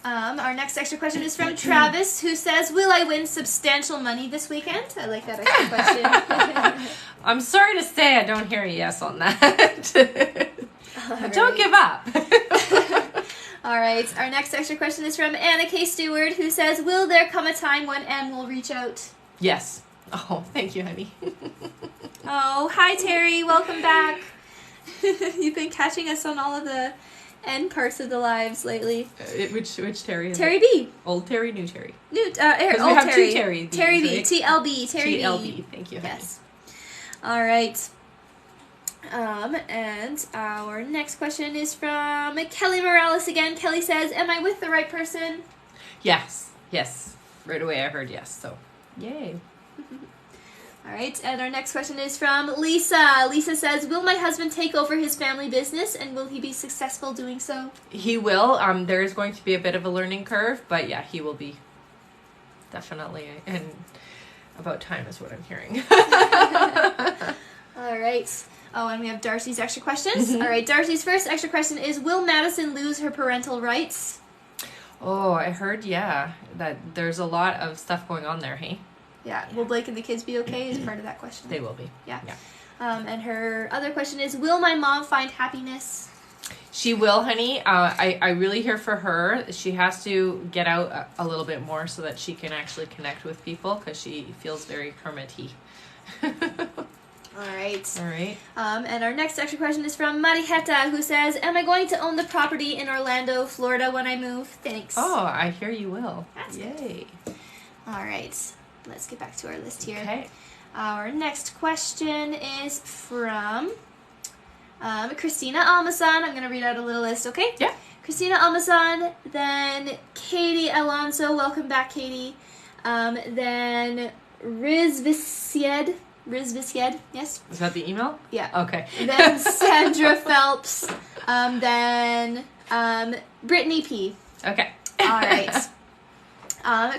Our next extra question is from Travis, who says, will I win substantial money this weekend? I like that extra question. I'm sorry to say I don't hear a yes on that. Don't give up. All right. Our next extra question is from Anna K. Stewart, who says, will there come a time when Anne will reach out? Yes. Oh, thank you, honey. Oh, hi, Terry. Welcome back. You've been catching us on all of the end parts of the lives lately. Which Terry? Terry B. Old Terry, new Terry. Old we have Terry. two Terry Bs, Terry B. right? TLB. Terry TLB. B. Thank you, honey. Yes. All right. And our next question is from Kelly Morales again. Kelly says, am I with the right person? Yes. Yes. Right away I heard yes, so yay. All right, and our next question is from Lisa. Lisa says, will my husband take over his family business, and will he be successful doing so? He will. There is going to be a bit of a learning curve, but yeah, he will be. Definitely. And about time is what I'm hearing. All right. Oh, and we have Darcy's extra questions. All right, Darcy's first extra question is, will Madison lose her parental rights? Oh, I heard, yeah, that there's a lot of stuff going on there, hey? Yeah. Will Blake and the kids be okay is part of that question. They will be. Yeah. And her other question is, will my mom find happiness? She will, honey. I really hear for her. She has to get out a little bit more so that she can actually connect with people, because she feels very hermity. All right. All right. And our next extra question is from Mariheta, who says, am I going to own the property in Orlando, Florida when I move? Thanks. Oh, I hear you will. That's Yay. good. All right. Let's get back to our list here. Okay. Our next question is from Christina Almasan. I'm going to read out a little list, okay? Yeah. Christina Almasan, then Katie Alonso. Welcome back, Katie. Then Riz Visied, yes? Is that the email? Yeah. Okay. Then Sandra Phelps. Then Brittany P. Okay. All right.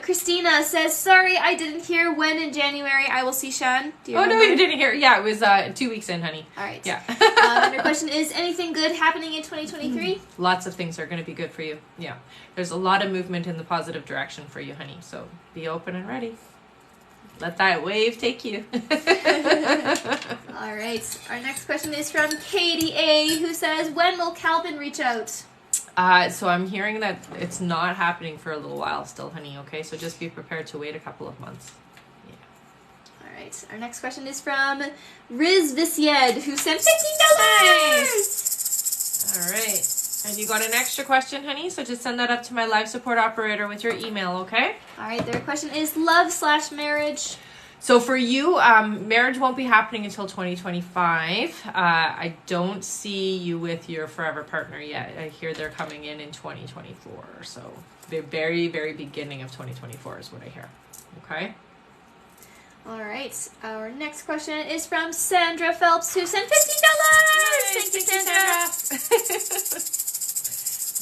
Christina says, sorry, I didn't hear when in January I will see Sean. Do you remember? No, you didn't hear. Yeah, it was 2 weeks in, honey. All right. Yeah. And her question is, anything good happening in 2023? Lots of things are going to be good for you. Yeah. There's a lot of movement in the positive direction for you, honey. So be open and ready. Let that wave take you. All right. Our next question is from Katie A, who says, when will Calvin reach out? So I'm hearing that it's not happening for a little while still, honey, okay? So just be prepared to wait a couple of months. Yeah. All right. Our next question is from Riz Visied, who sent $50. Nice. All right. And you got an extra question, honey, so just send that up to my live support operator with your email, okay? All right. Their question is love/marriage. So for you, marriage won't be happening until 2025. I don't see you with your forever partner yet. I hear they're coming in 2024. So the very, very beginning of 2024 is what I hear. Okay? All right. Our next question is from Sandra Phelps, who sent $50. Thank you, Sandra.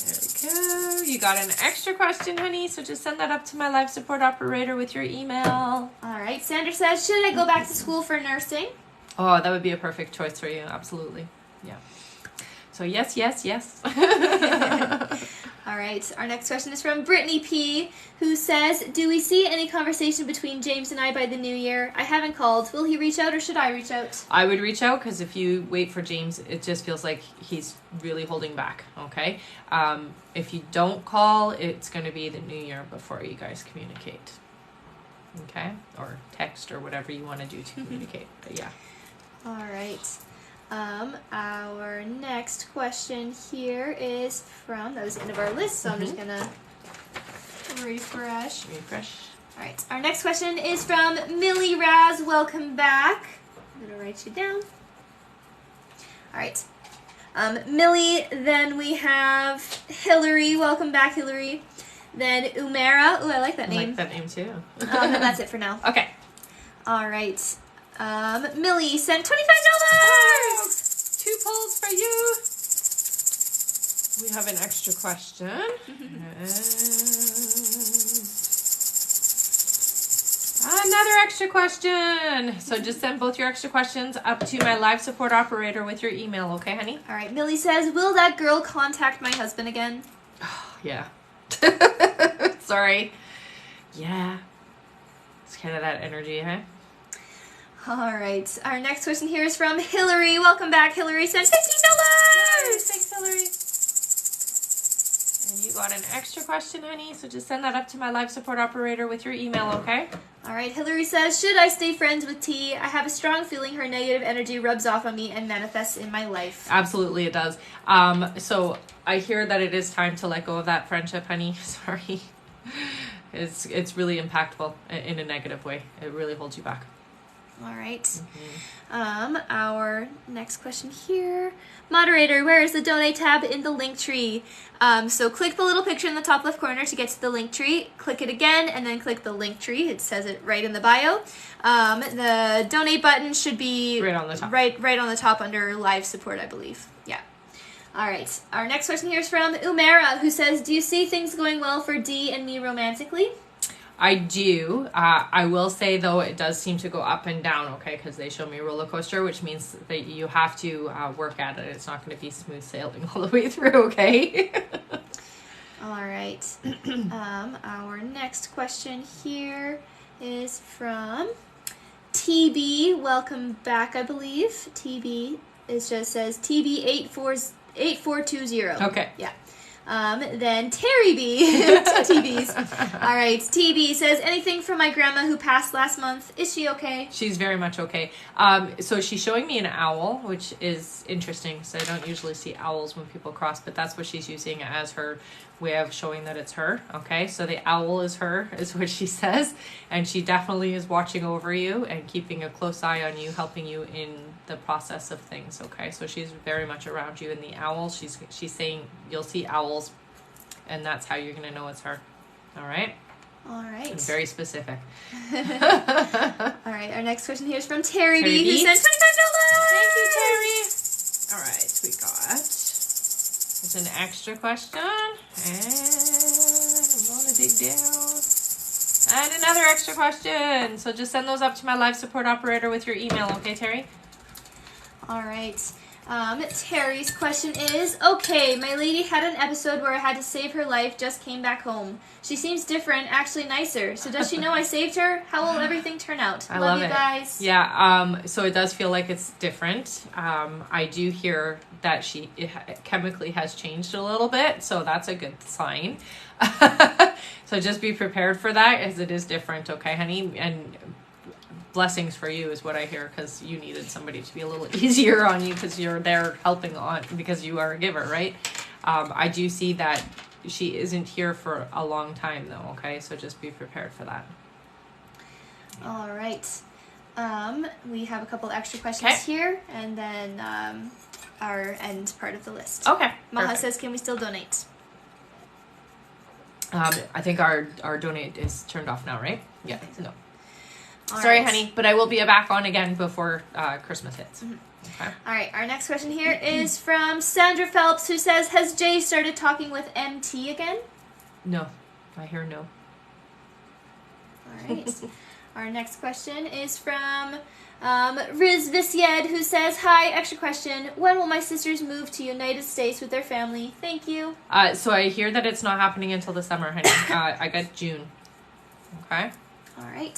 There we go. You got an extra question, honey, so just send that up to my live support operator with your email. All right. Sandra says, should I go back to school for nursing? Oh, that would be a perfect choice for you. Absolutely. Yeah. So yes, yes, yes. All right. Our next question is from Brittany P, who says, do we see any conversation between James and I by the new year? I haven't called. Will he reach out or should I reach out? I would reach out, because if you wait for James, it just feels like he's really holding back, okay? If you don't call, it's going to be the new year before you guys communicate, okay? Or text or whatever you want to do to communicate, but yeah. All right. Our next question here is from, that was the end of our list, so I'm just going to refresh. All right. Our next question is from Millie Raz. Welcome back. I'm going to write you down. All right. Millie, then we have Hillary. Welcome back, Hillary. Then Umera. Ooh, I like that name. I like that name too. And that's it for now. Okay. All right. Millie sent $25. Oh, 2 polls for you. We have an extra question. Another extra question. So just send both your extra questions up to my live support operator with your email, okay, honey? All right. Millie says, will that girl contact my husband again? Yeah. Sorry. Yeah. It's kind of that energy, huh? All right. Our next question here is from Hillary. Welcome back, Hillary. Sent $15. Thanks, Hillary. And you got an extra question, honey, so just send that up to my live support operator with your email, okay? All right. Hillary says, should I stay friends with T? I have a strong feeling her negative energy rubs off on me and manifests in my life. Absolutely, it does. So I hear that it is time to let go of that friendship, honey. Sorry. It's really impactful in a negative way. It really holds you back. All right. Our next question here. Moderator, where is the donate tab in the link tree? So click the little picture in the top left corner to get to the link tree. Click it again and then click the link tree. It says it right in the bio. The donate button should be right on the top. Right on the top under live support, I believe. Yeah. All right. Our next question here is from Umera, who says, do you see things going well for Dee and me romantically? I do. I will say, though, it does seem to go up and down, okay, because they show me a roller coaster, which means that you have to work at it. It's not going to be smooth sailing all the way through, okay? All right. Our next question here is from TB. Welcome back, I believe. TB, it just says TB8420. Okay. Yeah. Then Terry B. Two TBs. All right. TB says, anything from my grandma who passed last month. Is she okay? She's very much okay. So she's showing me an owl, which is interesting. So I don't usually see owls when people cross, but that's what she's using as her way of showing that it's her. Okay. So the owl is her, is what she says. And she definitely is watching over you and keeping a close eye on you, helping you in the process of things. Okay. So she's very much around you. And the owl, she's saying you'll see owls, and that's how you're going to know it's her. All right. All right. And very specific. All right. Our next question here is from Terry B, who sent $25. Thank you, Terry. All right. We got it's an extra question. And I'm going to dig down. And another extra question. So just send those up to my live support operator with your email. Okay, Terry? All right. Terry's question is, okay, my lady had an episode where I had to save her life, just came back home. She seems different, actually nicer. So does she know I saved her? How will everything turn out? I love you it. Guys. Yeah, so it does feel like it's different. I do hear that she chemically has changed a little bit, so that's a good sign. So just be prepared for that, as it is different, okay, honey? And blessings for you is what I hear, because you needed somebody to be a little easier on you because you're there helping on because you are a giver, right? I do see that she isn't here for a long time though, okay? So just be prepared for that. All right. We have a couple extra questions here, and then our end part of the list. Okay. Maha perfect. says, can we still donate? I think our donate is turned off now, right? Yeah. No. All Sorry, right. honey, but I will be back on again before Christmas hits. Mm-hmm. Okay. All right, our next question here is from Sandra Phelps, who says, has Jay started talking with MT again? No. I hear no. All right. Our next question is from Riz Visyed, who says, hi, extra question. When will my sisters move to United States with their family? Thank you. So I hear that it's not happening until the summer, honey. I got June. Okay. All right.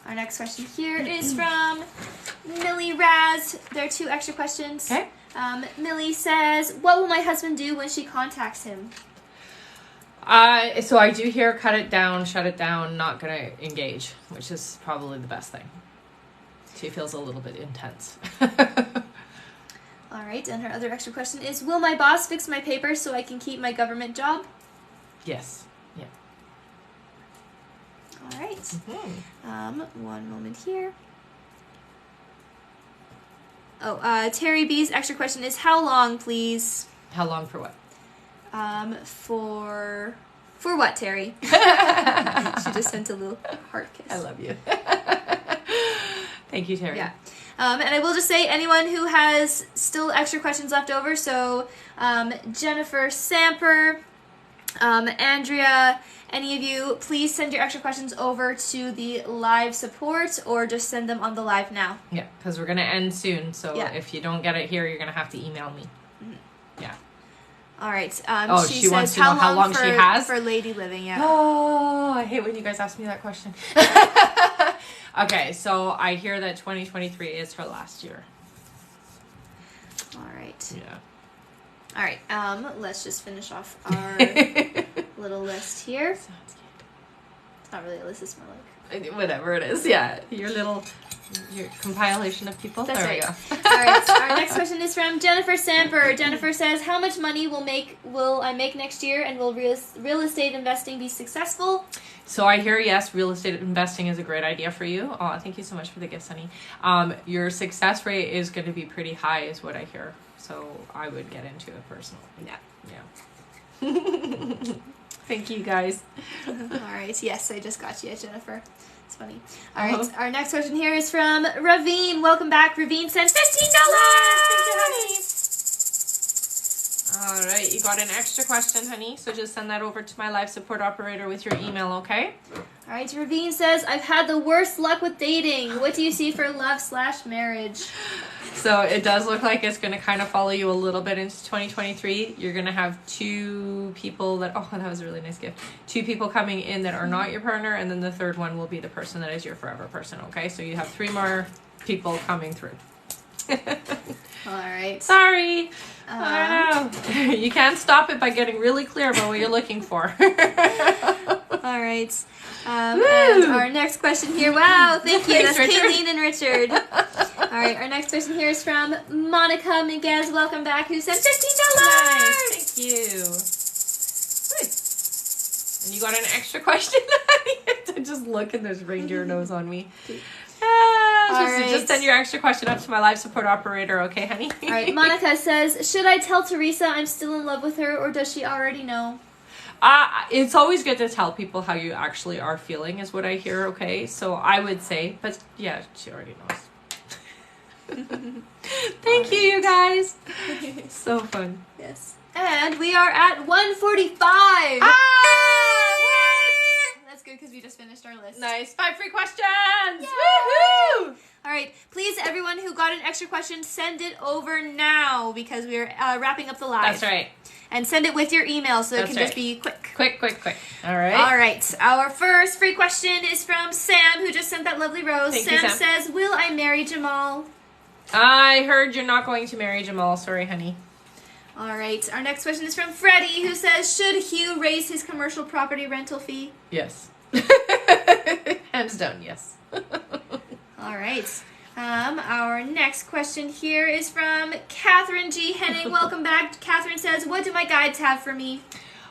Our next question here is from Millie Raz. There are two extra questions. Okay. Millie says, what will my husband do when she contacts him? So I do hear cut it down, shut it down, not going to engage, which is probably the best thing. She feels a little bit intense. All right. And her other extra question is, will my boss fix my papers so I can keep my government job? Yes. Yeah. All right. Mm-hmm. One moment here. Oh, Terry B's extra question is, how long, please? How long for what? For what, Terry? She just sent a little heart kiss. I love you. Thank you, Terry. Yeah. And I will just say, anyone who has still extra questions left over, so Jennifer Samper, Andrea, any of you, please send your extra questions over to the live support or just send them on the live now. Yeah, because we're going to end soon. So if you don't get it here, you're going to have to email me. Yeah. All right. She says, wants to know how long she has? For lady living, yeah. Oh, I hate when you guys ask me that question. Okay, so I hear that 2023 is her last year. All right. Yeah. All right, let's just finish off our little list here. It's not really a list, it's more like... Whatever it is, yeah. Your compilation of people. That's there right. we go. All right, our next question is from Jennifer Samper. Jennifer says, how much money will I make next year, and will real estate investing be successful? So I hear, yes, real estate investing is a great idea for you. Oh, thank you so much for the gifts, honey. Your success rate is going to be pretty high is what I hear. So I would get into it personally. Yeah. Thank you, guys. All right. Yes, I just got you, Jennifer. It's funny. All right. Our next question here is from Ravine. Welcome back. Ravine sent $15. Thank you, honey. All right. You got an extra question, honey. So just send that over to my live support operator with your email, okay? All right. Ravine says, I've had the worst luck with dating. What do you see for love/marriage? So it does look like it's going to kind of follow you a little bit into 2023. You're going to have two people that, oh, that was a really nice gift. Two people coming in that are not your partner, and then the third one will be the person that is your forever person, okay? So you have 3 more people coming through. All right. Sorry. I know. You can't stop it by getting really clear about what you're looking for. All right. And our next question here. Wow, thank you. Thanks, That's Kayleen and Richard. All right, our next question here is from Monica Miguez. Welcome back. Who sent $15? Nice. Thank you. Good. And you got an extra question? I just look and there's reindeer nose on me. Just send your extra question up to my live support operator, okay, honey? All right, Monica says, should I tell Teresa I'm still in love with her, or does she already know? It's always good to tell people how you actually are feeling, is what I hear, okay? So I would say, but yeah, she already knows. Thank you, you guys. So fun. Yes. And we are at 145. That's good because we just finished our list. Nice. 5 free questions. Yay! Woohoo! All right. Please, everyone who got an extra question, send it over now because we're wrapping up the live. That's right. And send it with your email so it can just be quick. Quick. All right. All right. Our first free question is from Sam, who just sent that lovely rose. Thank you, Sam says, will I marry Jamal? I heard you're not going to marry Jamal. Sorry, honey. All right. Our next question is from Freddie, who says, should Hugh raise his commercial property rental fee? Yes. Hands down, yes. All right. Our next question here is from Catherine G. Henning. Welcome back. Catherine says, what do my guides have for me?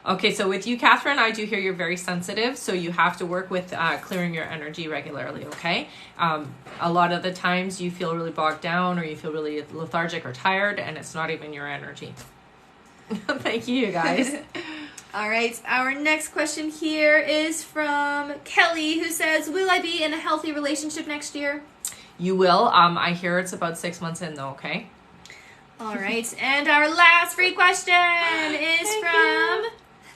Okay, so with you, Catherine, I do hear you're very sensitive, so you have to work with clearing your energy regularly, okay? A lot of the times you feel really bogged down or you feel really lethargic or tired, and it's not even your energy. Thank you, guys. All right, our next question here is from Kelly, who says, will I be in a healthy relationship next year? You will. I hear it's about 6 months in, though, okay? All right, and our last free question is from...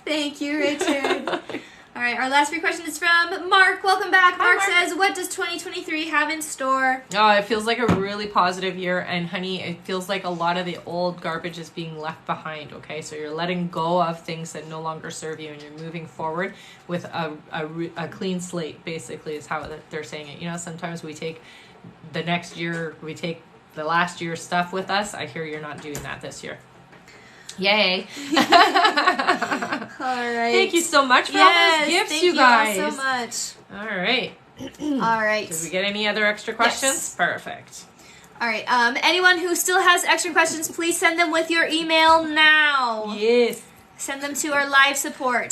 Thank you, Richard. All right, our last free question is from Mark. Welcome back. Mark says, what does 2023 have in store? Oh, it feels like a really positive year, and honey, it feels like a lot of the old garbage is being left behind, okay? So you're letting go of things that no longer serve you, and you're moving forward with a clean slate, basically, is how they're saying it. You know, sometimes we take the next year, we take the last year's stuff with us. I hear you're not doing that this year. Yay. All right. Thank you so much for all those gifts, you guys. Thank you all so much. All right. All right. Did we get any other extra questions? Yes. Perfect. All right. Anyone who still has extra questions, please send them with your email now. Yes. Send them to our live support.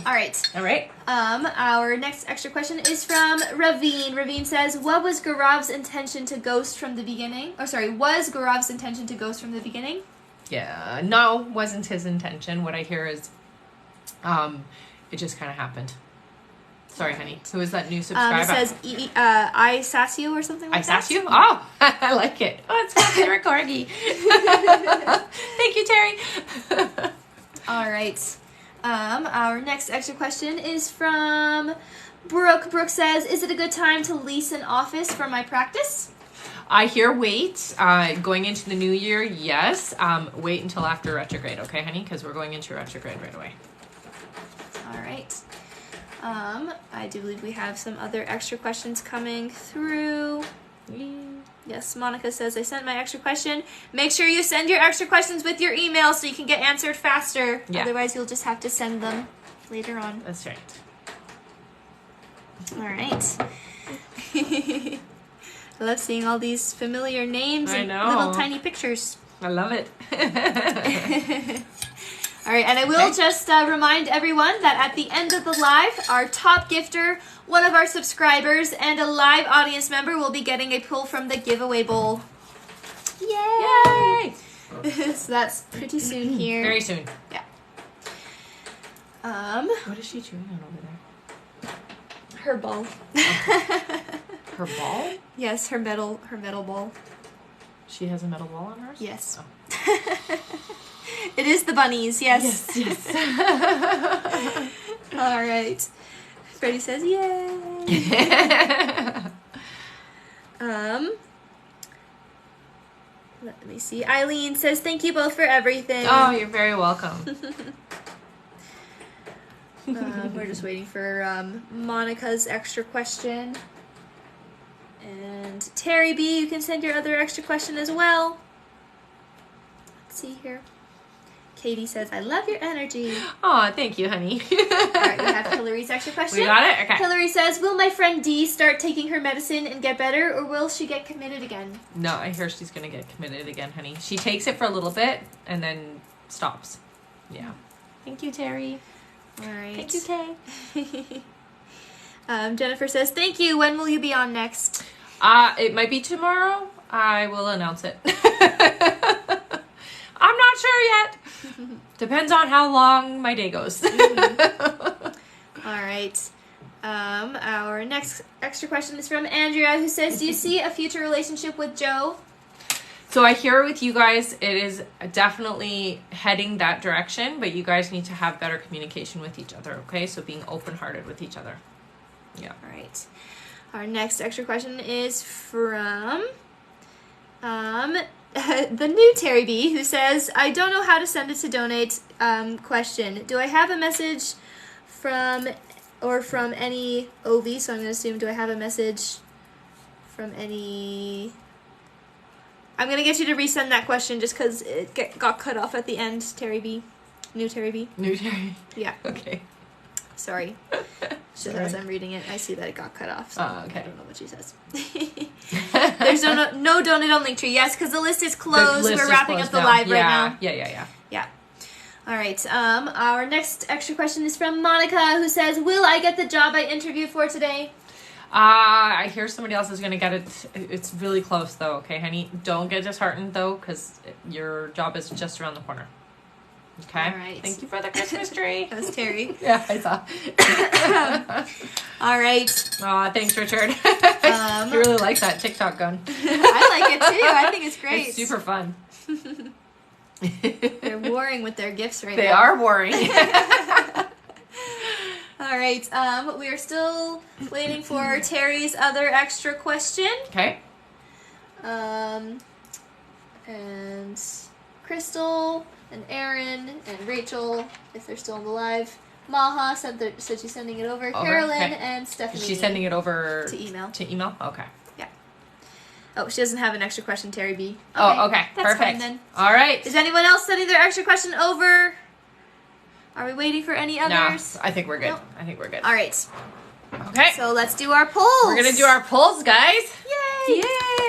All right. All right. Our next extra question is from Ravine. Ravine says, what was Gaurav's intention to ghost from the beginning? Oh, sorry. Was Gaurav's intention to ghost from the beginning? Yeah, no, wasn't his intention. What I hear is, it just kind of happened. Sorry, honey. Who is that new subscriber? It says, I sass you or something like I sass you? Oh, I like it. Oh, it's called Sarah Corgi. Thank you, Terry. All right. Our next extra question is from Brooke. Brooke says, is it a good time to lease an office for my practice? I hear wait. Going into the new year, yes. Wait until after retrograde, okay, honey? Because we're going into retrograde right away. All right. I do believe we have some other extra questions coming through. Yes, Monica says, I sent my extra question. Make sure you send your extra questions with your email so you can get answered faster. Yeah. Otherwise, you'll just have to send them later on. That's right. All right. I love seeing all these familiar names and little tiny pictures. I love it. All right, and I will just remind everyone that at the end of the live, our top gifter, one of our subscribers, and a live audience member will be getting a pull from the giveaway bowl. Yay! So that's pretty soon here. Very soon. Yeah. What is she chewing on over there? Her ball. Okay. Her ball? Yes, her metal ball. She has a metal ball on hers? Yes. Oh. It is the bunnies, yes. Yes. All right. Freddie says, yay. Let me see. Eileen says, thank you both for everything. Oh, you're very welcome. We're just waiting for Monica's extra question. And Terry B, you can send your other extra question as well. Let's see here. Katie says, I love your energy. Oh, thank you, honey. All right, we have Hillary's extra question. We got it? Okay. Hillary says, will my friend Dee start taking her medicine and get better, or will she get committed again? No, I hear she's going to get committed again, honey. She takes it for a little bit and then stops. Yeah. Thank you, Terry. All right. Thank you, Kay. Jennifer says, thank you. When will you be on next? It might be tomorrow. I will announce it. I'm not sure yet. Depends on how long my day goes. Mm-hmm. All right. Our next extra question is from Andrea, who says, do you see a future relationship with Joe? So I hear with you guys, it is definitely heading that direction, but you guys need to have better communication with each other, okay? So being open-hearted with each other. Yeah. All right. Our next extra question is from the new Terry B, who says, I don't know how to send it to donate. Question. Do I have a message from any OV? So I'm going to assume, do I have a message from any... I'm going to get you to resend that question just because it got cut off at the end, Terry B. New Terry B. New Terry. Yeah. Okay. Sorry. Just as I'm reading it, I see that it got cut off. So okay. I don't know what she says. There's no donate on Linktree. Yes, because the list is closed. We're wrapping up the live right now. Yeah. All right. Our next extra question is from Monica, who says, will I get the job I interviewed for today? I hear somebody else is going to get it. It's really close, though. Okay, honey? Don't get disheartened, though, because your job is just around the corner. Okay? All right. Thank you for the Christmas tree. That was Terry. Yeah, I saw. All right. Aw, thanks, Richard. You really like that TikTok gun. I like it, too. I think it's great. It's super fun. They're warring with their gifts right now. They are warring. All right. We are still waiting for Terry's other extra question. Okay. And Crystal and Aaron and Rachel, if they're still on the live. Maha said she's sending it over. Carolyn and Stephanie. She's sending it over to email. To email? Okay. Yeah. Oh, she doesn't have an extra question, Terry B. Okay. Oh, okay. That's Perfect. fine then. All right. Is anyone else sending their extra question over? Are we waiting for any others? No, I think we're good. Nope. I think we're good. All right. Okay. So let's do our polls. We're going to do our polls, guys. Yay.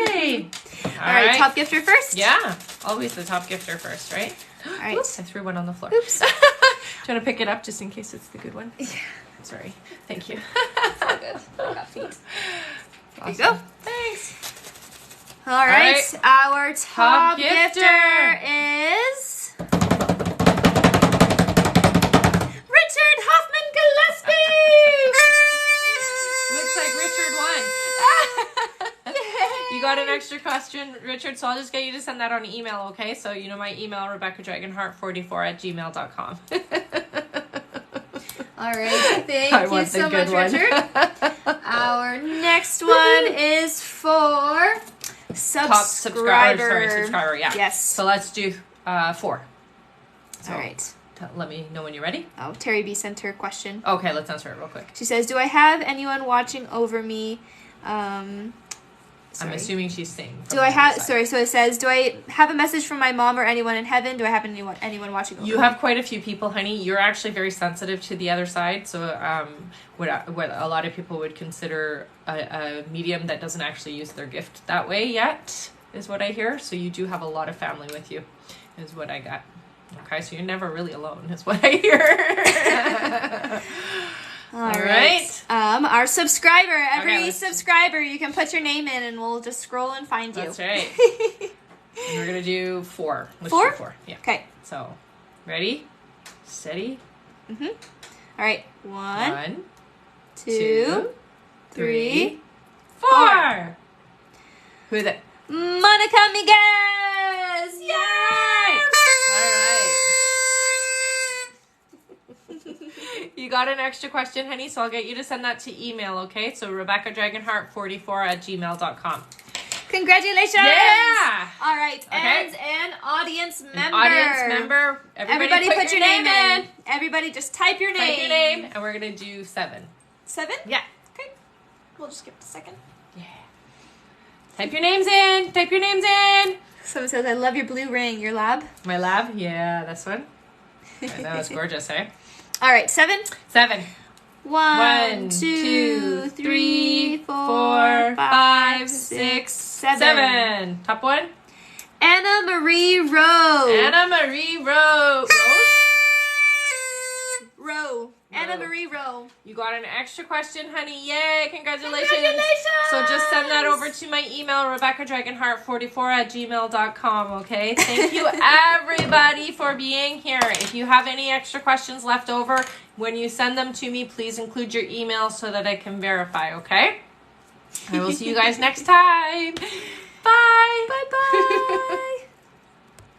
Yay. All right. Top gifter first? Yeah. Always the top gifter first, right? All right. Oops, I threw one on the floor. Oops. Do you want to pick it up just in case it's the good one? Yeah. Sorry. Thank you. It's all good. I got feet. Awesome. There you go. Thanks. All right. Our top gifter is... Richard Hoffman Gillespie! Looks like Richard won. You got an extra question, Richard, so I'll just get you to send that on email, okay? So you know my email, RebeccaDragonheart44@gmail.com. All right. Thank I you want the so good much, one. Richard. Our next one is for Top subscriber. Yeah. Yes. So let's do 4. So All right. let me know when you're ready. Oh, Terry B sent her a question. Okay, let's answer it real quick. She says, "Do I have anyone watching over me?" I'm assuming she's saying. Do I have? Sorry. So it says, "Do I have a message from my mom or anyone in heaven? Do I have anyone watching over me?" You have quite a few people, honey. You're actually very sensitive to the other side. So what a lot of people would consider a medium that doesn't actually use their gift that way yet is what I hear. So you do have a lot of family with you, is what I got. Okay, so you're never really alone, is what I hear. All right. Our subscriber, every subscriber, you can put your name in and we'll just scroll and find you. That's right. And we're going to do 4. Let's 4? do 4. Yeah. Okay. So, ready? Steady? Mm-hmm. All right. 1, 2, 2, 3, 4. Who is it? Monica Miguez! Yay! You got an extra question, honey, so I'll get you to send that to email, okay? So RebeccaDragonheart44@gmail.com. Congratulations! Yeah! All right, Okay. and an audience member. Audience member. Everybody put your name in. Everybody just type your name. Type your name, and we're going to do 7. 7? Yeah. Okay. We'll just give it a second. Yeah. Type your names in. Type your names in. Someone says, "I love your blue ring." Your lab? My lab? Yeah, this one. I know, it's gorgeous, eh? All right, 7. 7. 1, 2, 3, 4, 5, 6, 7. Top one. Anna Marie Rowe. Anna Marie Rowe. Rowe. Anna Marie Rowe. You got an extra question, honey. Yay, congratulations. Congratulations. So just send that over to my email, RebeccaDragonheart44@gmail.com, okay? Thank you, everybody, for being here. If you have any extra questions left over, when you send them to me, please include your email so that I can verify, okay? I will see you guys next time. Bye. Bye-bye.